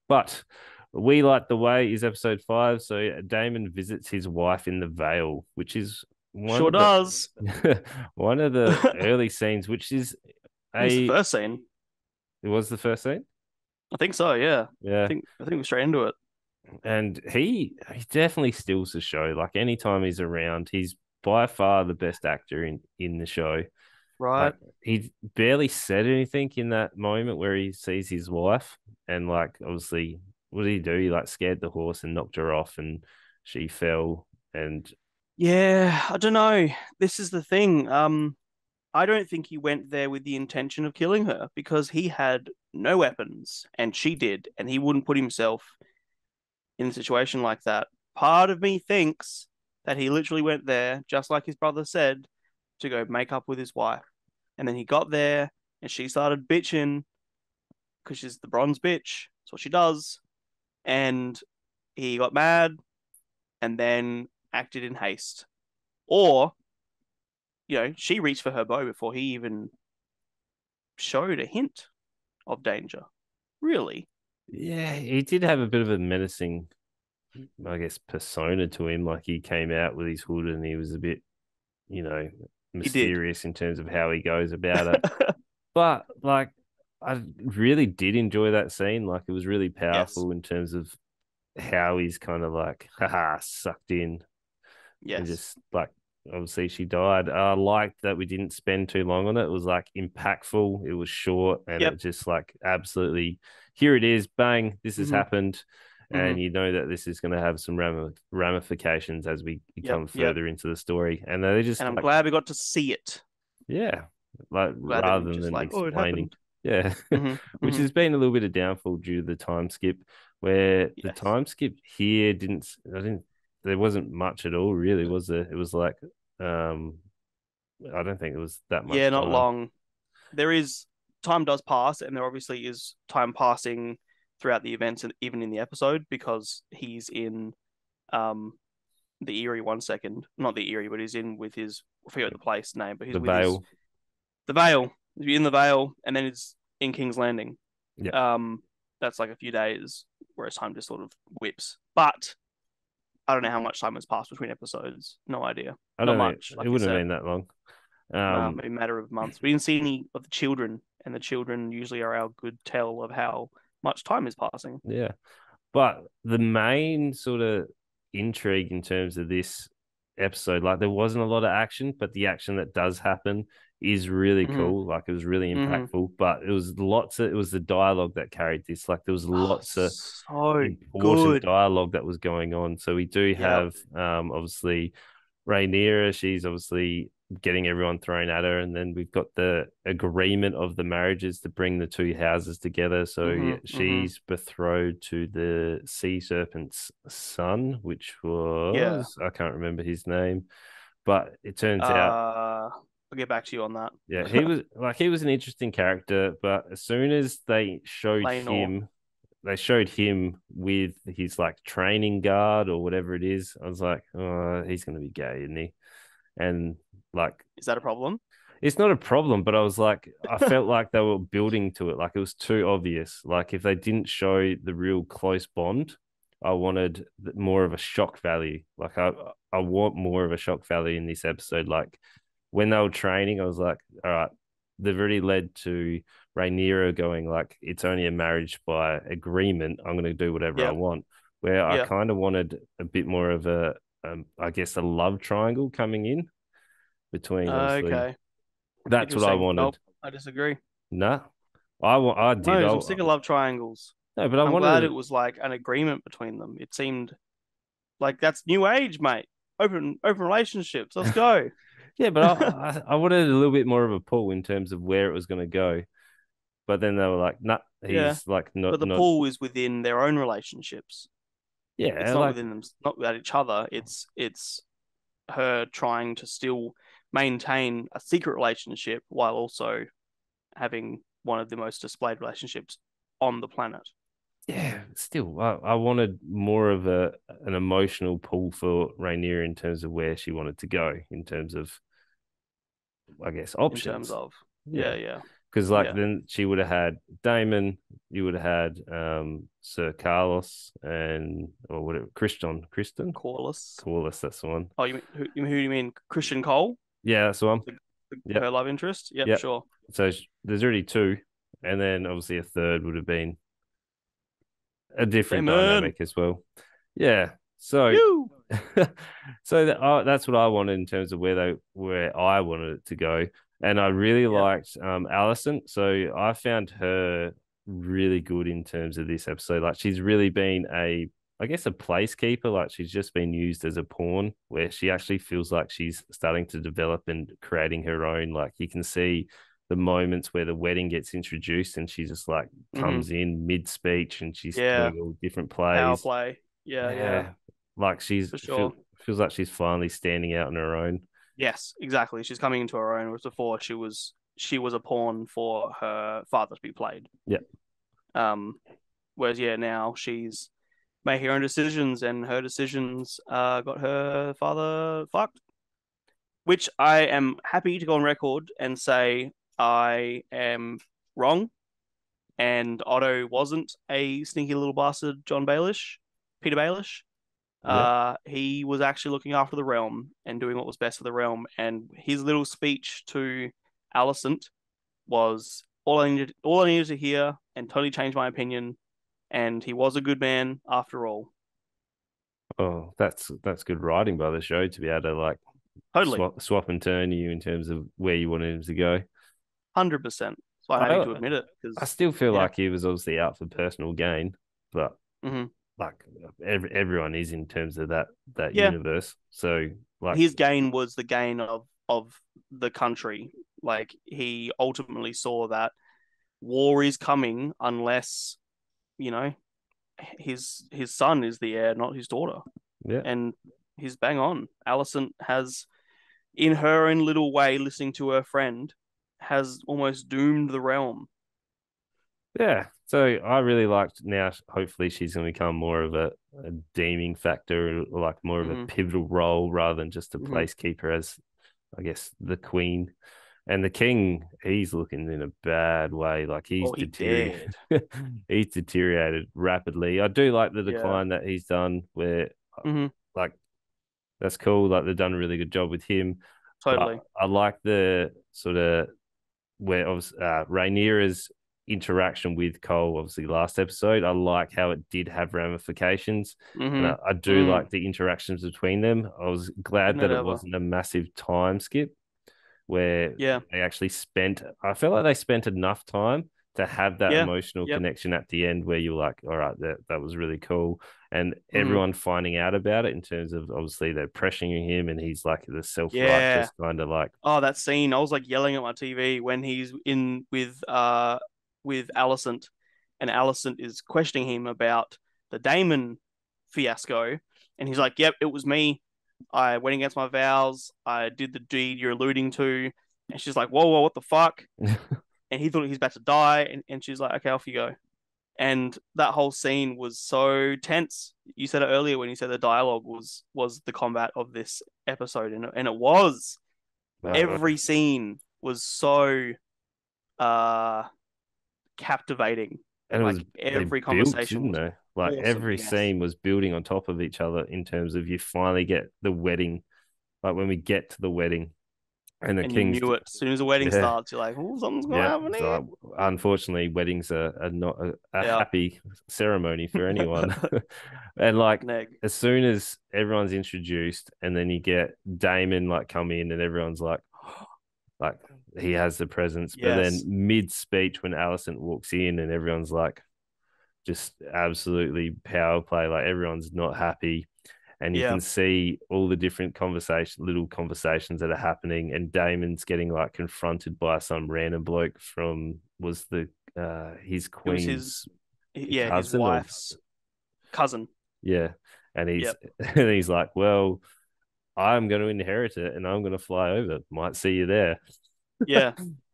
But we like the way is episode 5. So Damon visits his wife in the Vale, which is one Sure of the does. one of the I early scenes, which is think it's the a first scene. it was the first scene. I think so, yeah. Yeah. I think we're straight into it. And he definitely steals the show. Like anytime he's around, he's by far the best actor in the show. Right. Like he barely said anything in that moment where he sees his wife, and like obviously, what did he do? He like scared the horse and knocked her off, and she fell. And Yeah, I don't know. This is the thing. I don't think he went there with the intention of killing her because he had no weapons and she did, and he wouldn't put himself in a situation like that. Part of me thinks that he literally went there, just like his brother said, to go make up with his wife. And then he got there and she started bitching because she's the bronze bitch. That's what she does. And he got mad and then acted in haste. Or, she reached for her bow before he even showed a hint of danger. Really? yeah, he did have a bit of a menacing, I guess, persona to him. Like he came out with his hood and he was a bit, you know, He did. mysterious in terms of how he goes about it. But like, I really did enjoy that scene. Like, it was really Yes. powerful in terms of how he's kind of like, haha, sucked in and Yes. just like, obviously she died. I liked that we didn't spend too long on it. It was like impactful. It was short, and Yep. it just like absolutely, here it is, bang, this has Mm-hmm. happened. Mm-hmm. And you know that this is going to have some ramifications as we Yep. become Yep. further into the story. And they And just I'm like, glad we got to see it. yeah, like Glad they didn't rather just than like, oh, it explaining. happened. Yeah, Mm-hmm. which Mm-hmm. has been a little bit of downfall due to the time skip, where the Yes. time skip here I didn't, there wasn't much at all, really, was there? It was like, um, I don't think it was that Yeah, much not time. long. There is time does pass, and there obviously is time passing throughout the events and even in the episode because he's in um the Erie 1 second. Not the Erie, but he's in with his I forget the place name, but he's The with his Veil, the Vale. He's in the Vale, and then it's in King's Landing. yeah, Um, that's like a few days, whereas time just sort of whips. But I don't know how much time has passed between episodes. No idea. I Not don't think much, it like you wouldn't have said. been that long. Maybe a matter of months. We didn't see any of the children, and the children usually are our good tell of how much time is passing. Yeah, but the main sort of intrigue in terms of this episode, like there wasn't a lot of action, but the action that does happen is really Mm-hmm. cool. Like it was really Mm-hmm. impactful, but it was the dialogue that carried this. Like there was Oh, lots of so important good. dialogue that was going on. So we do Yep. have obviously Rhaenyra, she's obviously getting everyone thrown at her, and then we've got the agreement of the marriages to bring the two houses together. So yeah, Mm-hmm. Mm-hmm. she's betrothed to the sea serpent's son, which Yeah. was, I can't remember his name, but it turns out, I'll get back to you on that. yeah, he was an interesting character, but as soon as Lainor. they showed him with his like training guard or whatever it is, I was like, oh, he's gonna be gay, isn't he? And like, Is that a problem? it's not a problem, but I was like, I felt like they were building to it. Like it was too obvious. Like if they didn't show the real close bond, I wanted more of a shock value. Like I want more of a shock value in this episode. Like when they were training, I was like, all right, they've already led to Rhaenyra going like, it's only a marriage by agreement. I'm going to do whatever I Yep. want. Where I Yep. kind of wanted a bit more of a, I guess, a love triangle coming in between, obviously. Okay. That's what I Interesting. Nope. wanted. I disagree. Nah, I did. No, I'm sick of love triangles. No, but I I'm glad it wanted. was like an agreement between them. It seemed like that's new age, mate. Open relationships. Let's go. Yeah, but I wanted a little bit more of a pull in terms of where it was going to go. But then they were like, nah, Yeah. he's like But the not. pool is within their own relationships. It's Yeah, not like within them, not without each other. It's her trying to still maintain a secret relationship while also having one of the most displayed relationships on the planet. yeah, still, I wanted more of an emotional pull for Rainier in terms of where she wanted to go in terms of, I guess, in terms options. of Yeah, yeah, yeah, because like yeah. then she would have had Damon, you would have had Sir Carlos and or whatever Corliss. Corliss, that's the one. Oh, who do you mean? Christian Cole, Yeah, that's the one. the, Yep, her love interest. Yep, yep. sure. So there's already two, and then obviously a third would have been a different Damon, dynamic as well. Yeah. So you. that's what I wanted in terms of where I wanted it to go, and I really Yeah. liked Allison. So I found her really good in terms of this episode. Like she's really been I guess a placekeeper. Like she's just been used as a pawn, where she actually feels like she's starting to develop and creating her own. Like you can see the moments where the wedding gets introduced and she just like Mm-hmm. comes in mid speech and she's Yeah. doing all different Power plays. play. Yeah, yeah, Yeah, like for sure. feels like she's finally standing out on her own. Yes, exactly. She's coming into her own. Whereas before she was a pawn for her father to be played. Yeah, Um, whereas yeah, now she's making her own decisions, and her decisions got her father fucked. Which I am happy to go on record and say I am wrong. And Otto wasn't a sneaky little bastard, Peter Baelish. yeah. He was actually looking after the realm and doing what was best for the realm. And his little speech to Alicent was all I needed to hear, and totally changed my opinion. And he was a good man after all. Oh, that's good writing by the show to be able to like Totally, swap and turn you in terms of where you wanted him to go. 100%. So I'm happy I to admit it I because still feel yeah, like he was obviously out for personal gain, but mm-hmm. like everyone is in terms of that Yeah. universe. So like His gain was the gain of the country. Like he ultimately saw that war is coming unless you know his son is the heir, not his daughter. yeah. And he's bang on. Alicent has, in her own little way, listening to her friend, has almost doomed the realm. Yeah. So I really liked now. Hopefully, she's going to become more of a deeming factor, or like more of a Mm-hmm. pivotal role rather than just a Mm-hmm. placekeeper as, I guess, the queen. And the king, he's looking in a bad way. Like he's Oh, he deteriorated. did. He's deteriorated rapidly. I do like the Yeah. decline that he's done, where Mm-hmm. like that's cool. Like they've done a really good job with him. But Totally. I like the sort of where obviously Rhaenyra's interaction with Cole, obviously last episode, I like how it did have ramifications, and Mm-hmm. I do Mm. like the interactions between them. I was glad Couldn't that have it ever. wasn't a massive time skip where Yeah. they actually spent. I felt like they spent enough time to have that Yeah. emotional Yep. connection at the end where you're like, all right, that was really cool. And Mm-hmm. everyone finding out about it in terms of obviously they're pressuring him and he's like the Yeah. self-righteous kind of like, Oh, that scene. I was like yelling at my TV when he's in with Alicent, and Alicent is questioning him about the Damon fiasco, and he's like, "Yep, it was me. I went against my vows. I did the deed you're alluding to." And she's like, "Whoa, whoa, what the fuck?" And he thought he was about to die, and she's like, "Okay, off you go." And that whole scene was so tense. You said it earlier when you said the dialogue was the combat of this episode, and it was uh, every scene was so uh captivating. and it was Like they every built, conversation didn't was they? Like awesome. every Yes. scene was building on top of each other in terms of you finally get the wedding, like when we get to the wedding and the And you king's, knew it as soon as the wedding yeah, starts. You're like, oh, something's gonna yeah. happen here. So unfortunately, weddings are not a Yeah. happy ceremony for anyone. And like Neg. as soon as everyone's introduced, and then you get Damon like come in, and everyone's like he has the presence, but then Yes. mid speech when Allison walks in, and everyone's like just absolutely power play, like everyone's not happy, and you Yeah. can see all the different little conversations that are happening. And Damon's getting like confronted by some random bloke from was the his It was his queen's yeah, his cousin or wife's cousin. yeah, and he's Yep. and he's like, well, I'm going to inherit it and I'm going to fly over, might see you there. Yeah.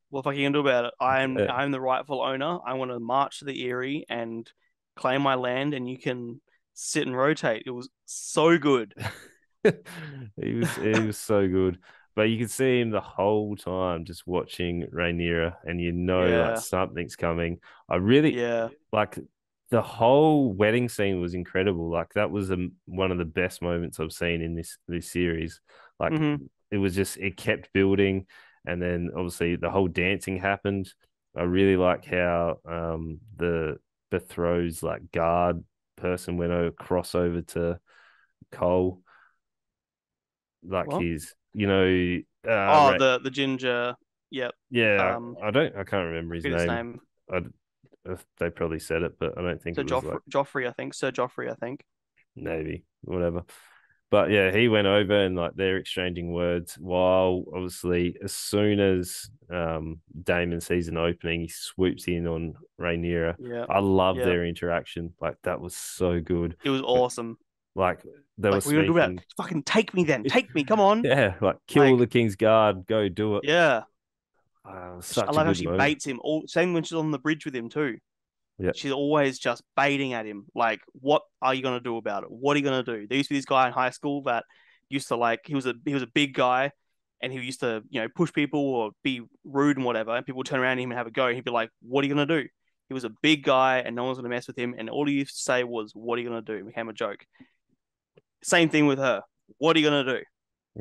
What the fuck are you gonna do about it? I'm Yeah, I'm the rightful owner. I want to march to the Erie and claim my land and you can sit and rotate. It was so good. He was so good. But you could see him the whole time just watching Rhaenyra, and you know like Yeah, something's coming. I really yeah. like the whole wedding scene was incredible. Like that was one of the best moments I've seen in this series. Like Hmm. it was just it kept building, and then obviously the whole dancing happened. I really like how the Betrothed like guard person went across over to Cole, like What? he's Oh, right. the ginger. Yep. Yeah, I can't remember I his forget his name. name. I they probably said it, but I don't think Sir it was like Joffrey, I think. Sir Joffrey, I think. Navy, whatever. But yeah, he went over and like they're exchanging words while obviously as soon as Damon sees an opening, he swoops in on Rhaenyra. Yeah, I love yeah. their interaction. Like that was so good. It was awesome. Like they were Like, what are you gonna do about speaking, it? Fucking take me then. Take me. Come on. yeah, like kill Like, the king's guard, go do it. yeah. I Such a like how good she moment. baits him. All same when she's on the bridge with him too. Yeah, She's always just baiting at him. Like, what are you gonna do about it? What are you gonna do? There used to be this guy in high school that used to like he was a big guy and he used to, push people or be rude and whatever, and people would turn around to him and have a go. He'd be like, what are you gonna do? He was a big guy and no one's gonna mess with him, and all he used to say was, what are you gonna do? It became a joke. Same thing with her. What are you gonna do?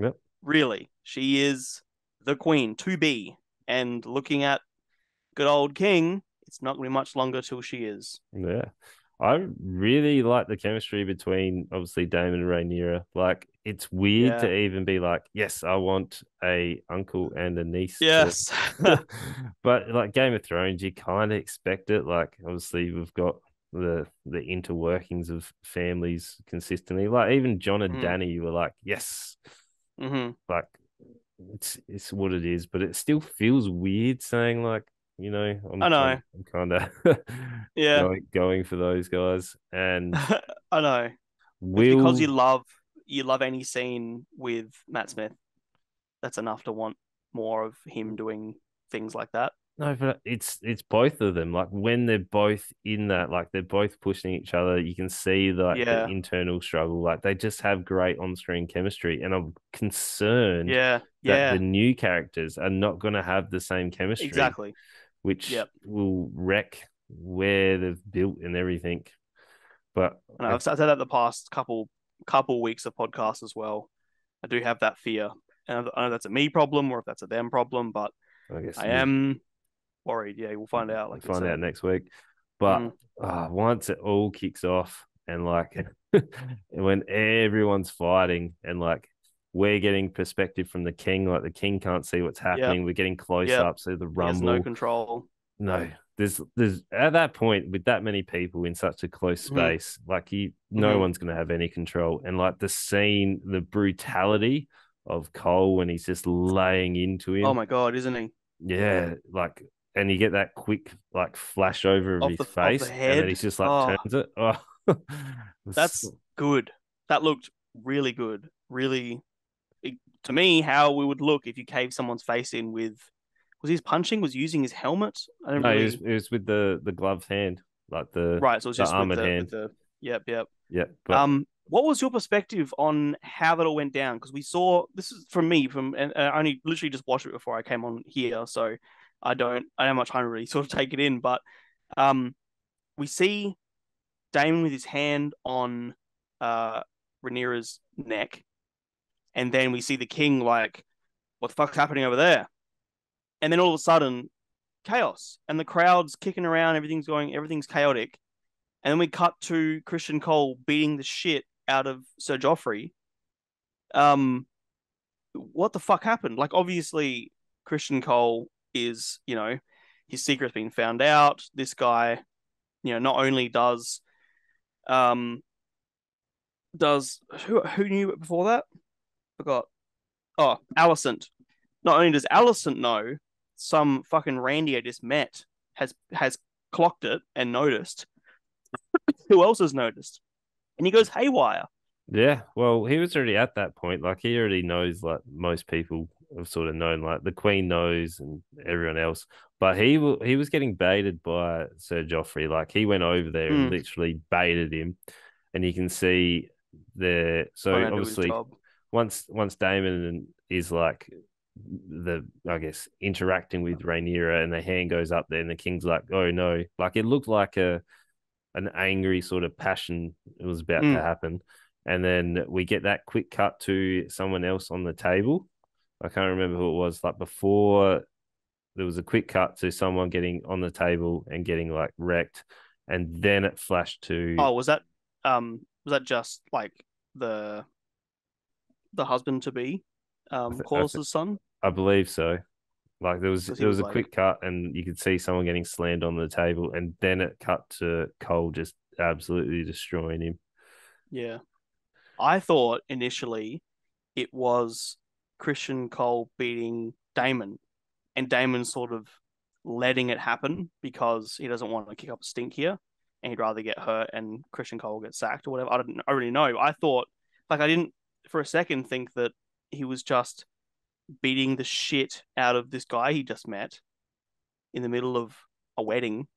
yeah. Really? She is the queen to be. And looking at good old King, it's not going to be much longer till she is. Yeah. I really like the chemistry between obviously Damon and Rhaenyra. Like it's weird Yeah. to even be like, yes, I want a uncle and a niece to Yes. but like Game of Thrones, you kind of expect it. Like obviously we've got the interworkings of families consistently. Like even John and Mm-hmm. Danny were like, yes, Mm-hmm. like it's what it is, but it still feels weird saying like, I know. I'm kind of Yeah. going for those guys. And I know. It's because you will love any scene with Matt Smith. That's enough to want more of him doing things like that. no, but it's both of them. Like when they're both in that, like they're both pushing each other. You can see the Yeah. internal struggle. Like they just have great on-screen chemistry, and I'm concerned Yeah. that the Yeah. new characters are not going to have the same chemistry, Exactly. which Yep. will wreck where they've built and everything. But And I've said that the past couple weeks of podcasts as well. I do have that fear. And I don't know if that's a me problem or if that's a them problem, but I guess I we'll am worried. Yeah, we'll find out, like we find out said. next week. But Mm, once it all kicks off and like when everyone's fighting and like we're getting perspective from the king, like the king can't see what's yep, happening. We're getting close yep. up, so the He has no rumble. control. No, there's at that point with that many people in such a close Hmm. space, like no Hmm. one's gonna have any control. And like the scene, the brutality of Cole when he's just laying into Oh him, my God, isn't he? yeah, like, and you get that quick like flash over of his Off the face, and then head. he's just like Oh, turns it. Oh, that's good. That looked really good. Really, to me, how we would look if you caved someone's face in with. Was his punching? Was he using his helmet? I don't no, really. it was with the gloved hand, like Right, so it's the just with armored the hand. Yep, yep. Yeah, but What was your perspective on how that all went down? Because we saw this is from me from, and I only literally just watched it before I came on here, so I don't have much time to really sort of take it in. But um, we see Damon with his hand on uh Rhaenyra's neck, and then we see the king like, what the fuck's happening over there? And then all of a sudden, chaos, and the crowd's kicking around, everything's chaotic, and then we cut to Christian Cole beating the shit out of Sir Joffrey. Um, what the fuck happened? Like, obviously, Christian Cole is, his secret's been found out. This guy, not only um, does who knew it before that? Forgot. Oh, Alicent. Not only does Alicent know, some fucking Randy I just met has clocked it and noticed. Who else has noticed? And he goes haywire. yeah, well, he was already at that point. Like he already knows like most people have sort of known, like the Queen knows and everyone else. But he was getting baited by Sir Joffrey. Like he went over there and Mm. literally baited him, and you can see there. Trying So to do his obviously, job. once Damon is like the I guess interacting with Rhaenyra, and the hand goes up there, and the king's like, "Oh no!" Like it looked like a an angry sort of passion was about to Mm. happen, and then we get that quick cut to someone else on the table. I can't remember who it was. Like before, there was a quick cut to someone getting on the table and getting like wrecked, and then it flashed to Oh, was that just like the the husband to be, I, th- I, th- Corlys's son? I believe so. Like Because he there was was a like, quick cut, and you could see someone getting slammed on the table, and then it cut to Cole just absolutely destroying him. yeah. I thought initially it was Christian Cole beating Damon, and Damon sort of letting it happen because he doesn't want to kick up a stink here, and he'd rather get hurt and Christian Cole get sacked or whatever. I didn't already know. I thought, like, I didn't for a second think that he was just beating the shit out of this guy he just met in the middle of a wedding.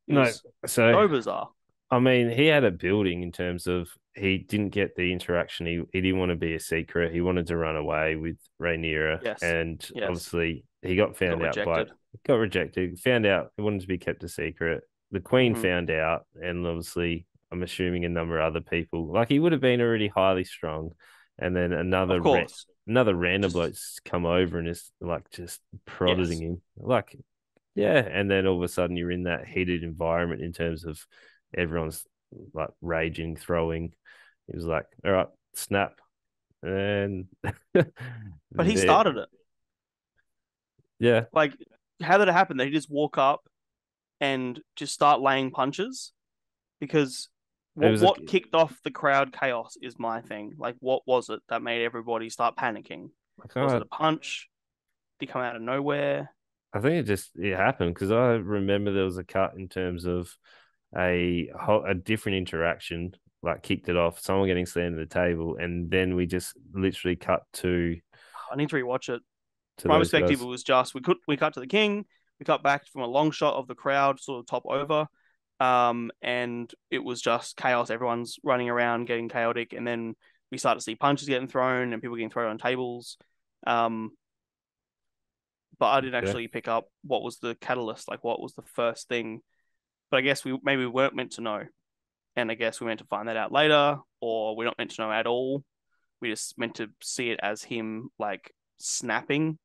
It No, was so so bizarre. I mean, he had a building in terms of he didn't get the interaction. He didn't want to be a secret. He wanted to run away with Rhaenyra, Yes, and yes, obviously he got got found out by rejected. got rejected. Found out he wanted to be kept a secret. The Queen Hmm. found out, and obviously I'm assuming a number of other people. Like he would have been already highly strong, and then Of course, another random just bloke's come over and is like just prodding yes, him. Like yeah, and then all of a sudden you're in that heated environment in terms of everyone's like raging, throwing. He was like, "All right, snap," and but he there, started it. yeah, Like, how did it happen that he just walk up and just start laying punches? Because it what was a. what kicked off the crowd chaos is my thing. Like, what was it that made everybody start panicking? I Was it can't. a punch? Did he come out of nowhere? I think it happened because I remember there was a cut in terms of a different interaction, like kicked it off, someone getting slammed to the table, and then we just literally cut I need to rewatch it. to My those perspective guys. was just we cut to the king, we cut back from a long shot of the crowd, sort of top over, and it was just chaos. Everyone's running around, getting chaotic, and then we start to see punches getting thrown and people getting thrown on tables. Um, but I didn't Yeah, actually pick up what was the catalyst, like what was the first thing. But I guess we maybe we weren't meant to know, and I guess we meant to find that out later, or we're not meant to know at all. We just meant to see it as him like snapping,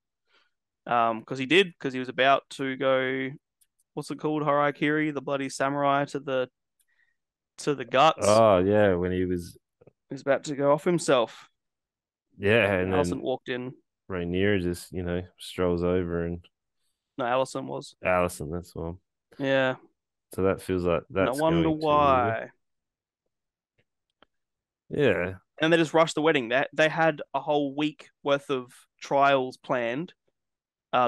because he did, because he was about to go. What's it called? Harakiri, the bloody samurai to the guts. oh yeah, when he was He was about to go off himself, yeah, and and then Allison walked in. Rhaenyra just strolls over and No, Allison was. Allison, that's one. Yeah, So that feels like no that's wonder going to why. yeah. And they just rushed the wedding. They had a whole week worth of trials planned,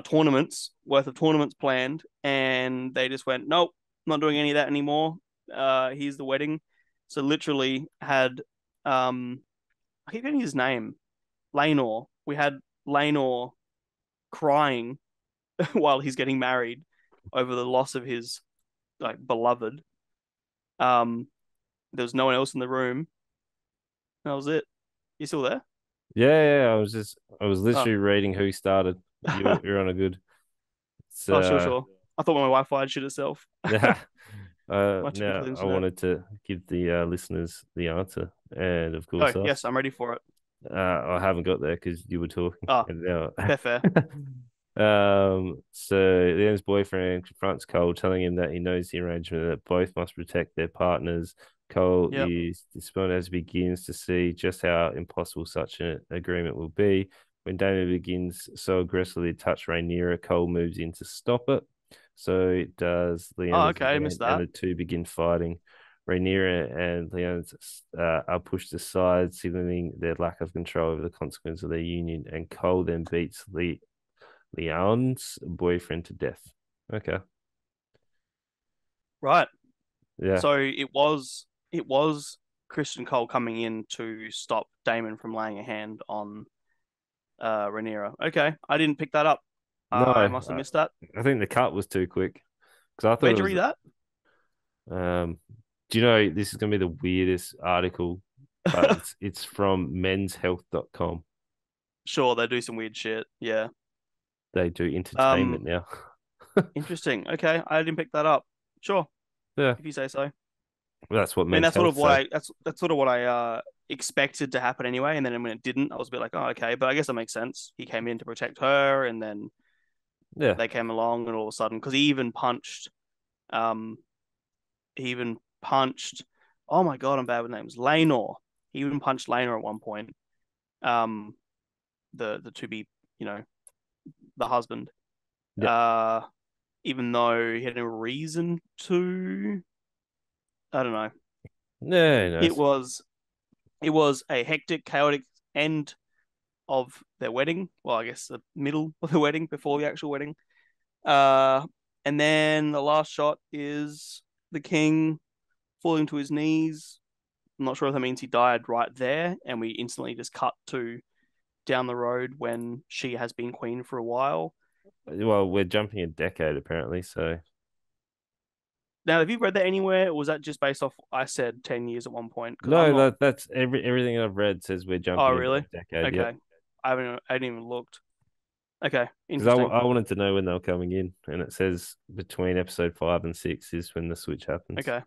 tournaments worth of tournaments planned, and they just went, nope, not doing any of that anymore. Here's the wedding. So literally had I keep getting his name, Laenor. We had Laenor crying while he's getting married over the loss of his like beloved. Um, there was no one else in the room. That was it. You still there? Yeah, I was Oh, literally reading who started. You're on a good. It's oh, sure, sure. I thought my Wi-Fi had shit itself. yeah. My Now typical I internet. wanted to give the listeners the answer, and of Oh, course yes, us. I'm ready for it. I haven't got there because you were talking, Ah, and now. fair, fair. So Leon's boyfriend confronts Cole, telling him that he knows the arrangement and that both must protect their partners. Cole Yep. is despondent as he begins to see just how impossible such an agreement will be. When Damon begins so aggressively to touch Rhaenyra, Cole moves in to stop it. So does Oh, Leanna's okay, I again, missed and that. the two begin fighting. Rhaenyra and Leanna's are pushed aside, signaling their lack of control over the consequence of their union, and Cole then beats Leon's boyfriend to death. Okay. Right. Yeah. So it was Christian Cole coming in to stop Damon from laying a hand on Rhaenyra. Okay, I didn't pick that up. No, I must have missed that. I think the cut was too quick because I thought Where'd it you was. read that? Do you know this is going to be the weirdest article, but it's from menshealth.com. Sure, they do some weird shit. Yeah. They do entertainment Um, now. interesting. Okay, I didn't pick that up. Sure, Yeah, if you say so. I that's what mean, Men's Health say. that's sort of what I expected to happen anyway. And then when it didn't, I was a bit like, oh, okay. But I guess that makes sense. He came in to protect her, and then Yeah, they came along, and all of a sudden, because um, he even punched. Oh my god, I'm bad with names. Laenor. He even punched Laenor at one point. Um, the to be, you know, the husband. yeah, Uh, even though he had no reason to. I don't know. yeah. It Nice. was it was a hectic, chaotic end of their wedding. Well, I guess the middle of the wedding before the actual wedding. Uh, and then the last shot is the king falling to his knees. I'm not sure if that means he died right there, and we instantly just cut to down the road when she has been queen for a while. Well, we're jumping a decade apparently, so Now, have you read that anywhere, or was that just based off I said 10 years at one point? Because I'm no, not. that's everything I've read says we're Oh, jumping a really? decade. Yep. Okay. I haven't even looked. Okay, Because interesting. I wanted to know when they were coming in, and it says between episode 5 and 6 is when the switch happens. Okay,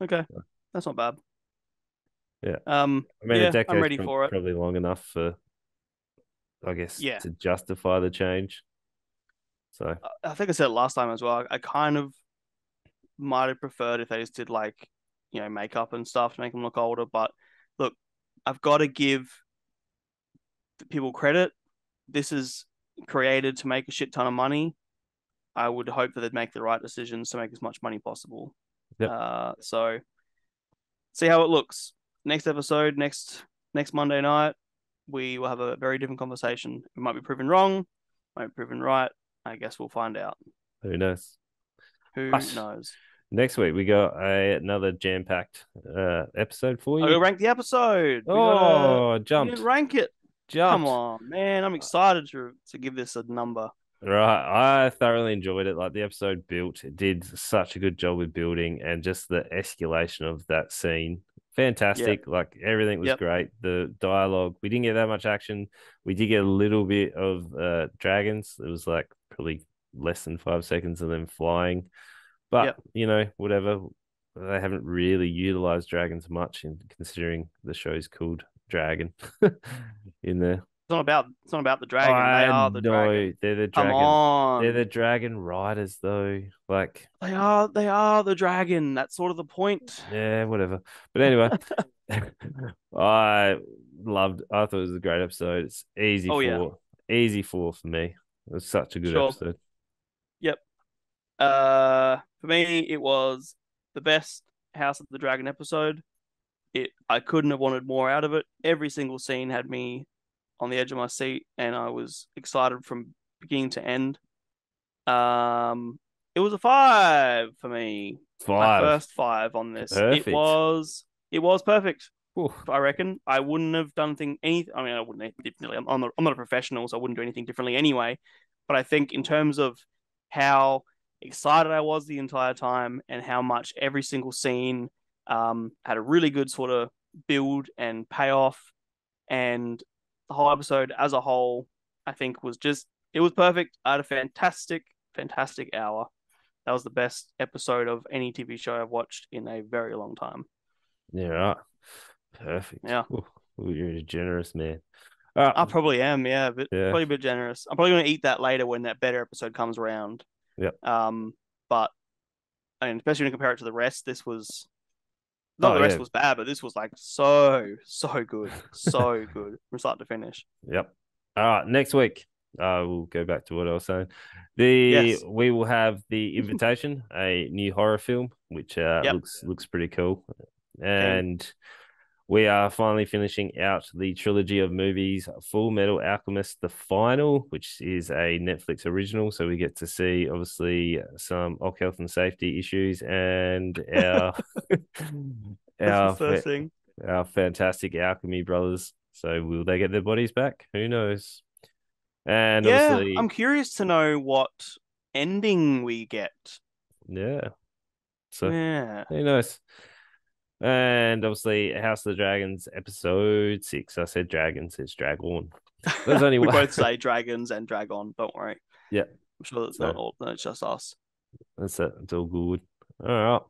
okay, that's not bad. Yeah, I mean a Yeah, I'm decade's ready for it. probably long enough for, I guess, Yeah, to justify the change. So I think I said it last time as well. I kind of might have preferred if they just did like, makeup and stuff to make them look older. But look, I've got to give people credit. This is created to make a shit ton of money. I would hope that they'd make the right decisions to make as much money possible. yep, So see how it looks. Next episode, next Monday night, we will have a very different conversation. We might be proven wrong, might be proven right. I guess we'll find out. who knows? Who But knows? next week we got another jam-packed episode for I you. go rank the episode. Oh, We didn't jumped, rank it. Come jumped. on, man. I'm excited to give this a number. Right, I thoroughly enjoyed it. Like the episode built, it did such a good job with building and just the escalation of that scene. Yep. Fantastic. Like everything was Yep. great. The dialogue, we didn't get that much action. We did get a little bit of dragons. It was like probably less than 5 seconds of them flying. But Yep. whatever. They haven't really utilized dragons much in considering the show's called Dragon in there. It's not about the dragon. They I are the dragon. know they're the Come dragon. They're the on. dragon riders, though. Like, They are the dragon. That's sort of the point. yeah, whatever. But anyway, I I thought it was a great episode. It's Oh yeah. easy four for me. It was such a good Sure. episode. Yep. For me, it was the best House of the Dragon episode. I couldn't have wanted more out of it. Every single scene had me on the edge of my seat, and I was excited from beginning to end. Um, it was a 5 for me. My Five, first 5 on this. It perfect. was it was perfect. Whew. I reckon I wouldn't have done anything. I mean, I wouldn't differently. I'm not a professional, so I wouldn't do anything differently anyway. But I think in terms of how excited I was the entire time and how much every single scene had a really good sort of build and payoff, and the whole episode as a whole, I think it was perfect. I had a fantastic, fantastic hour. That was the best episode of any TV show I've watched in a very long time. Yeah, right. Perfect. Yeah. Ooh, you're a generous man. I probably am, yeah, but Yeah, probably a bit generous. I'm probably going to eat that later when that better episode comes around. yeah. But I mean, especially when you compare it to the rest, this was not Oh the rest yeah, was bad, but this was like so good, so good from start to finish. yep. All right, next week. We'll go back to what I was saying. We Yes, will have the Invitation, a new horror film, which yep, looks pretty cool, keen. and we are finally finishing out the trilogy of movies, Full Metal Alchemist: The Final, which is a Netflix original. So we get to see obviously some health and safety issues and our That's the our first thing. our fantastic alchemy brothers. So will they get their bodies back? Who knows? And Yeah, I'm obviously, curious to know what ending we get. yeah. So Yeah. who knows? And obviously, House of the Dragons episode 6. I said dragons, it's dragon. There's only We one. both say dragons and dragon, don't worry. Yeah. I'm sure that So not all, no, it's just us. that's it. It's all good. All right.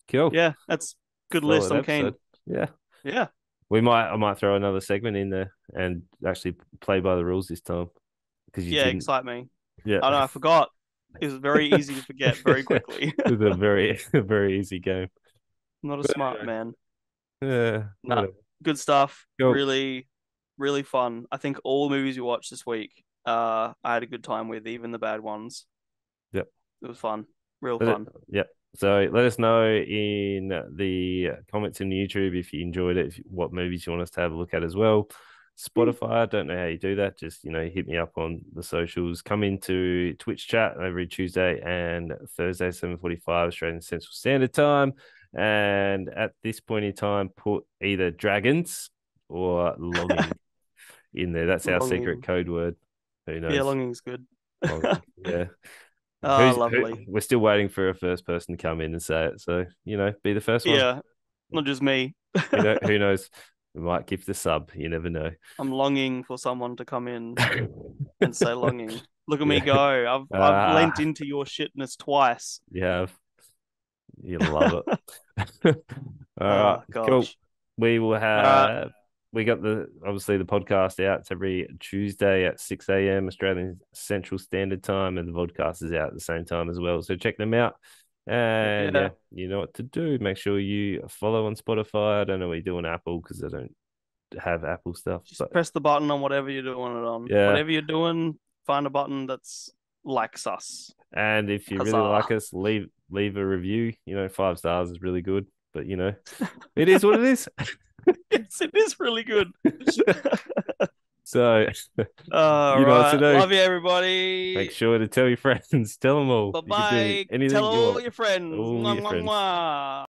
Cool. Yeah, that's good list. Solid I'm episode. keen. Yeah. Yeah. I might throw another segment in there and actually play by the rules this time because you Yeah, didn't. excite me. Yeah. I know, I forgot. It was very easy to forget very quickly. It was a very, very easy game. Not a But smart man. yeah, Nah, whatever. good stuff. Cool. Really, really fun. I think all the movies we watched this week, I had a good time with, even the bad ones. Yep. It was fun. Real fun. Yep. So let us know in the comments in YouTube if you enjoyed it, what movies you want us to have a look at as well. Spotify, I don't know how you do that. Just, hit me up on the socials. Come into Twitch chat every Tuesday and Thursday, 7:45 Australian Central Standard Time. And at this point in time, put either dragons or longing in there. That's our secret Longing. code word. Who Yeah, knows? longing's good. Longing. Yeah. Ah, lovely. We're still waiting for a first person to come in and say it. So, be the first one. Yeah, not just me. Who knows? We might gift a sub. You never know. I'm longing for someone to come in and say longing. Look at me Yeah. go. I've lent Ah, into your shitness twice. you have. You love it. All right. Oh Cool. gosh. We will All right. have we got obviously the podcast out. It's every Tuesday at 6 a.m. Australian Central Standard Time, and the podcast is out at the same time as well. So check them out. Heck And yeah, yeah. you know what to do. Make sure you follow on Spotify. I don't know what you do on Apple because I don't have Apple stuff. Just But press the button on whatever you're doing it on. yeah. Whatever you're doing, find a button that's likes us. And if you really Huzzah. like us, leave a review. 5 stars is really good. But it is what it is. Yes, it is really good. So All you know what to right. do. Love you, Make everybody. sure to tell your friends. Tell them all. Bye You can do bye. Tell anything you all want. your friends. All Mwah, your mwah, friends. mwah.